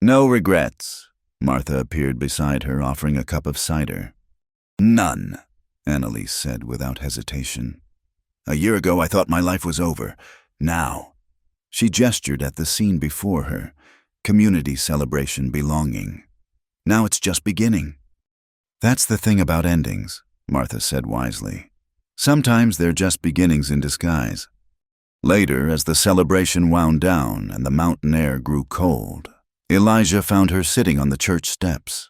"No regrets." Martha appeared beside her, offering a cup of cider. "None," Annalise said without hesitation. "A year ago I thought my life was over. Now." She gestured at the scene before her. Community celebration, belonging. "Now it's just beginning." "That's the thing about endings," Martha said wisely. "Sometimes they're just beginnings in disguise." Later, as the celebration wound down and the mountain air grew cold, Elijah found her sitting on the church steps.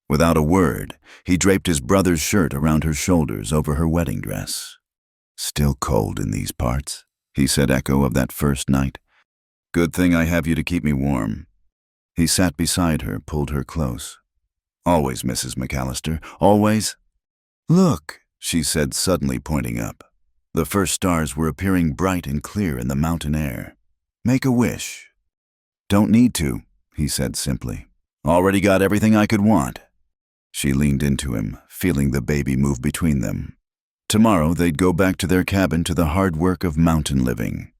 Without a word, he draped his brother's shirt around her shoulders over her wedding dress. "Still cold in these parts," he said, echo of that first night. "Good thing I have you to keep me warm." He sat beside her, pulled her close. "Always, Mrs. McAllister, always," "Look," she said, suddenly pointing up. The first stars were appearing bright and clear in the mountain air. "Make a wish." "Don't need to," he said simply. "Already got everything I could want." She leaned into him, feeling the baby move between them. Tomorrow they'd go back to their cabin, to the hard work of mountain living.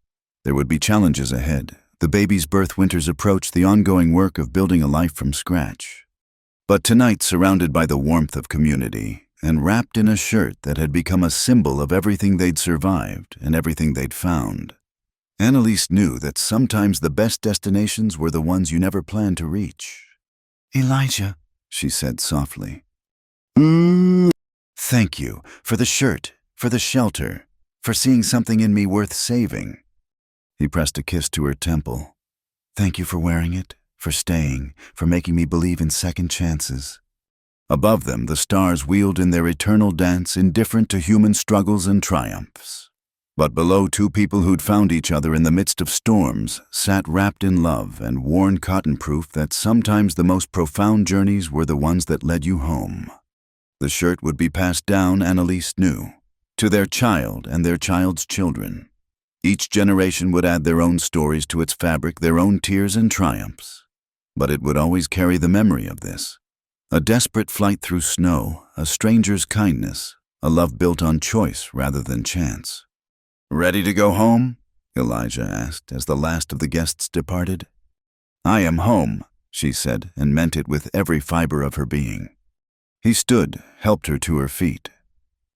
There would be challenges ahead. The baby's birth, winter's approach, the ongoing work of building a life from scratch. But tonight, surrounded by the warmth of community, and wrapped in a shirt that had become a symbol of everything they'd survived and everything they'd found, Annalise knew that sometimes the best destinations were the ones you never planned to reach. "Elijah," she said softly. "Thank you for the shirt, for the shelter, for seeing something in me worth saving." He pressed a kiss to her temple. "Thank you for wearing it, for staying, for making me believe in second chances." Above them, the stars wheeled in their eternal dance, indifferent to human struggles and triumphs. But below, two people who'd found each other in the midst of storms sat wrapped in love and worn cotton proof that sometimes the most profound journeys were the ones that led you home. The shirt would be passed down, Annalise knew, to their child and their child's children. Each generation would add their own stories to its fabric, their own tears and triumphs. But it would always carry the memory of this. A desperate flight through snow, a stranger's kindness, a love built on choice rather than chance. "Ready to go home?" Elijah asked as the last of the guests departed. "I am home," she said, and meant it with every fiber of her being. He stood, helped her to her feet.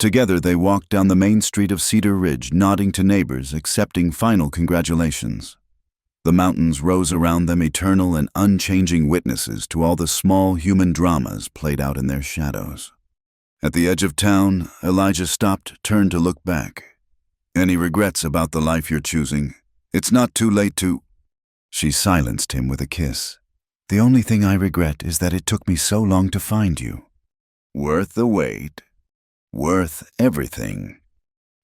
Together they walked down the main street of Cedar Ridge, nodding to neighbors, accepting final congratulations. The mountains rose around them, eternal and unchanging witnesses to all the small human dramas played out in their shadows. At the edge of town, Elijah stopped, turned to look back. "Any regrets about the life you're choosing? It's not too late to—" She silenced him with a kiss. "The only thing I regret is that it took me so long to find you." "Worth the wait. Worth everything."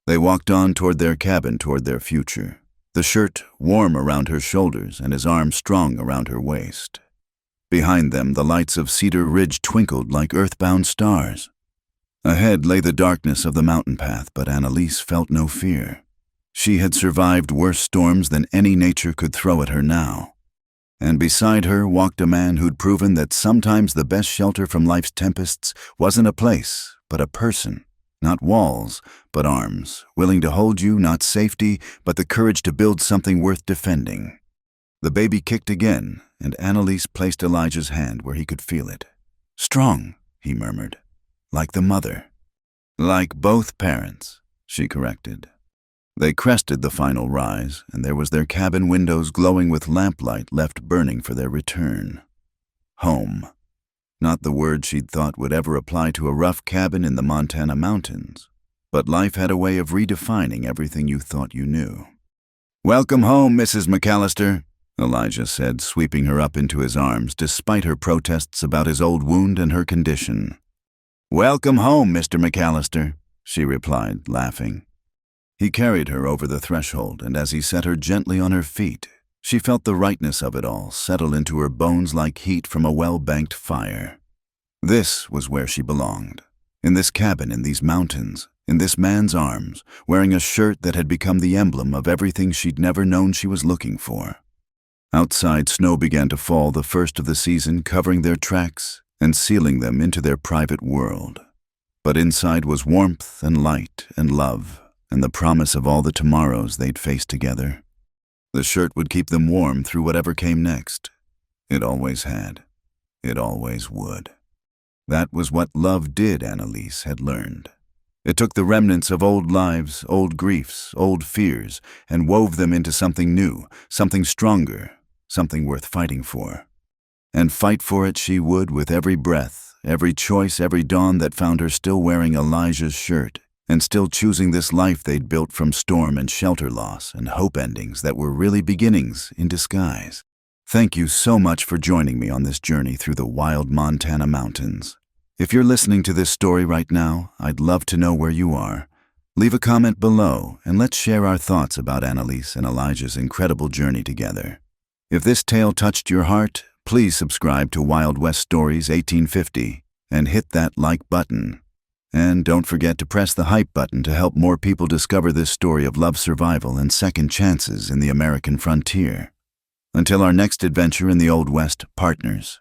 They walked on toward their cabin, toward their future. The shirt warm around her shoulders and his arm strong around her waist. Behind them, the lights of Cedar Ridge twinkled like earthbound stars. Ahead lay the darkness of the mountain path, but Annalise felt no fear. She had survived worse storms than any nature could throw at her now. And beside her walked a man who'd proven that sometimes the best shelter from life's tempests wasn't a place, but a person. Not walls, but arms, willing to hold you, not safety, but the courage to build something worth defending. The baby kicked again, and Annalise placed Elijah's hand where he could feel it. "Strong," he murmured. "Like the mother." "Like both parents," she corrected. They crested the final rise, and there was their cabin windows glowing with lamplight left burning for their return. Home. Not the word she'd thought would ever apply to a rough cabin in the Montana mountains, but life had a way of redefining everything you thought you knew. "Welcome home, Mrs. McAllister," Elijah said, sweeping her up into his arms despite her protests about his old wound and her condition. "Welcome home, Mr. McAllister," she replied, laughing. He carried her over the threshold, and as he set her gently on her feet, she felt the rightness of it all settle into her bones like heat from a well-banked fire. This was where she belonged, in this cabin in these mountains, in this man's arms, wearing a shirt that had become the emblem of everything she'd never known she was looking for. Outside, snow began to fall, the first of the season, covering their tracks and sealing them into their private world. But inside was warmth and light and love, and the promise of all the tomorrows they'd face together. The shirt would keep them warm through whatever came next. It always had. It always would. That was what love did, Annalise had learned. It took the remnants of old lives, old griefs, old fears, and wove them into something new, something stronger, something worth fighting for. And fight for it she would with every breath, every choice, every dawn that found her still wearing Elijah's shirt, and still choosing this life they'd built from storm and shelter loss and hope endings that were really beginnings in disguise. Thank you so much for joining me on this journey through the wild Montana mountains. If you're listening to this story right now, I'd love to know where you are. Leave a comment below, and let's share our thoughts about Annalise and Elijah's incredible journey together. If this tale touched your heart, please subscribe to Wild West Stories 1850 and hit that like button. And don't forget to press the hype button to help more people discover this story of love, survival, and second chances in the American frontier. Until our next adventure in the Old West, partners.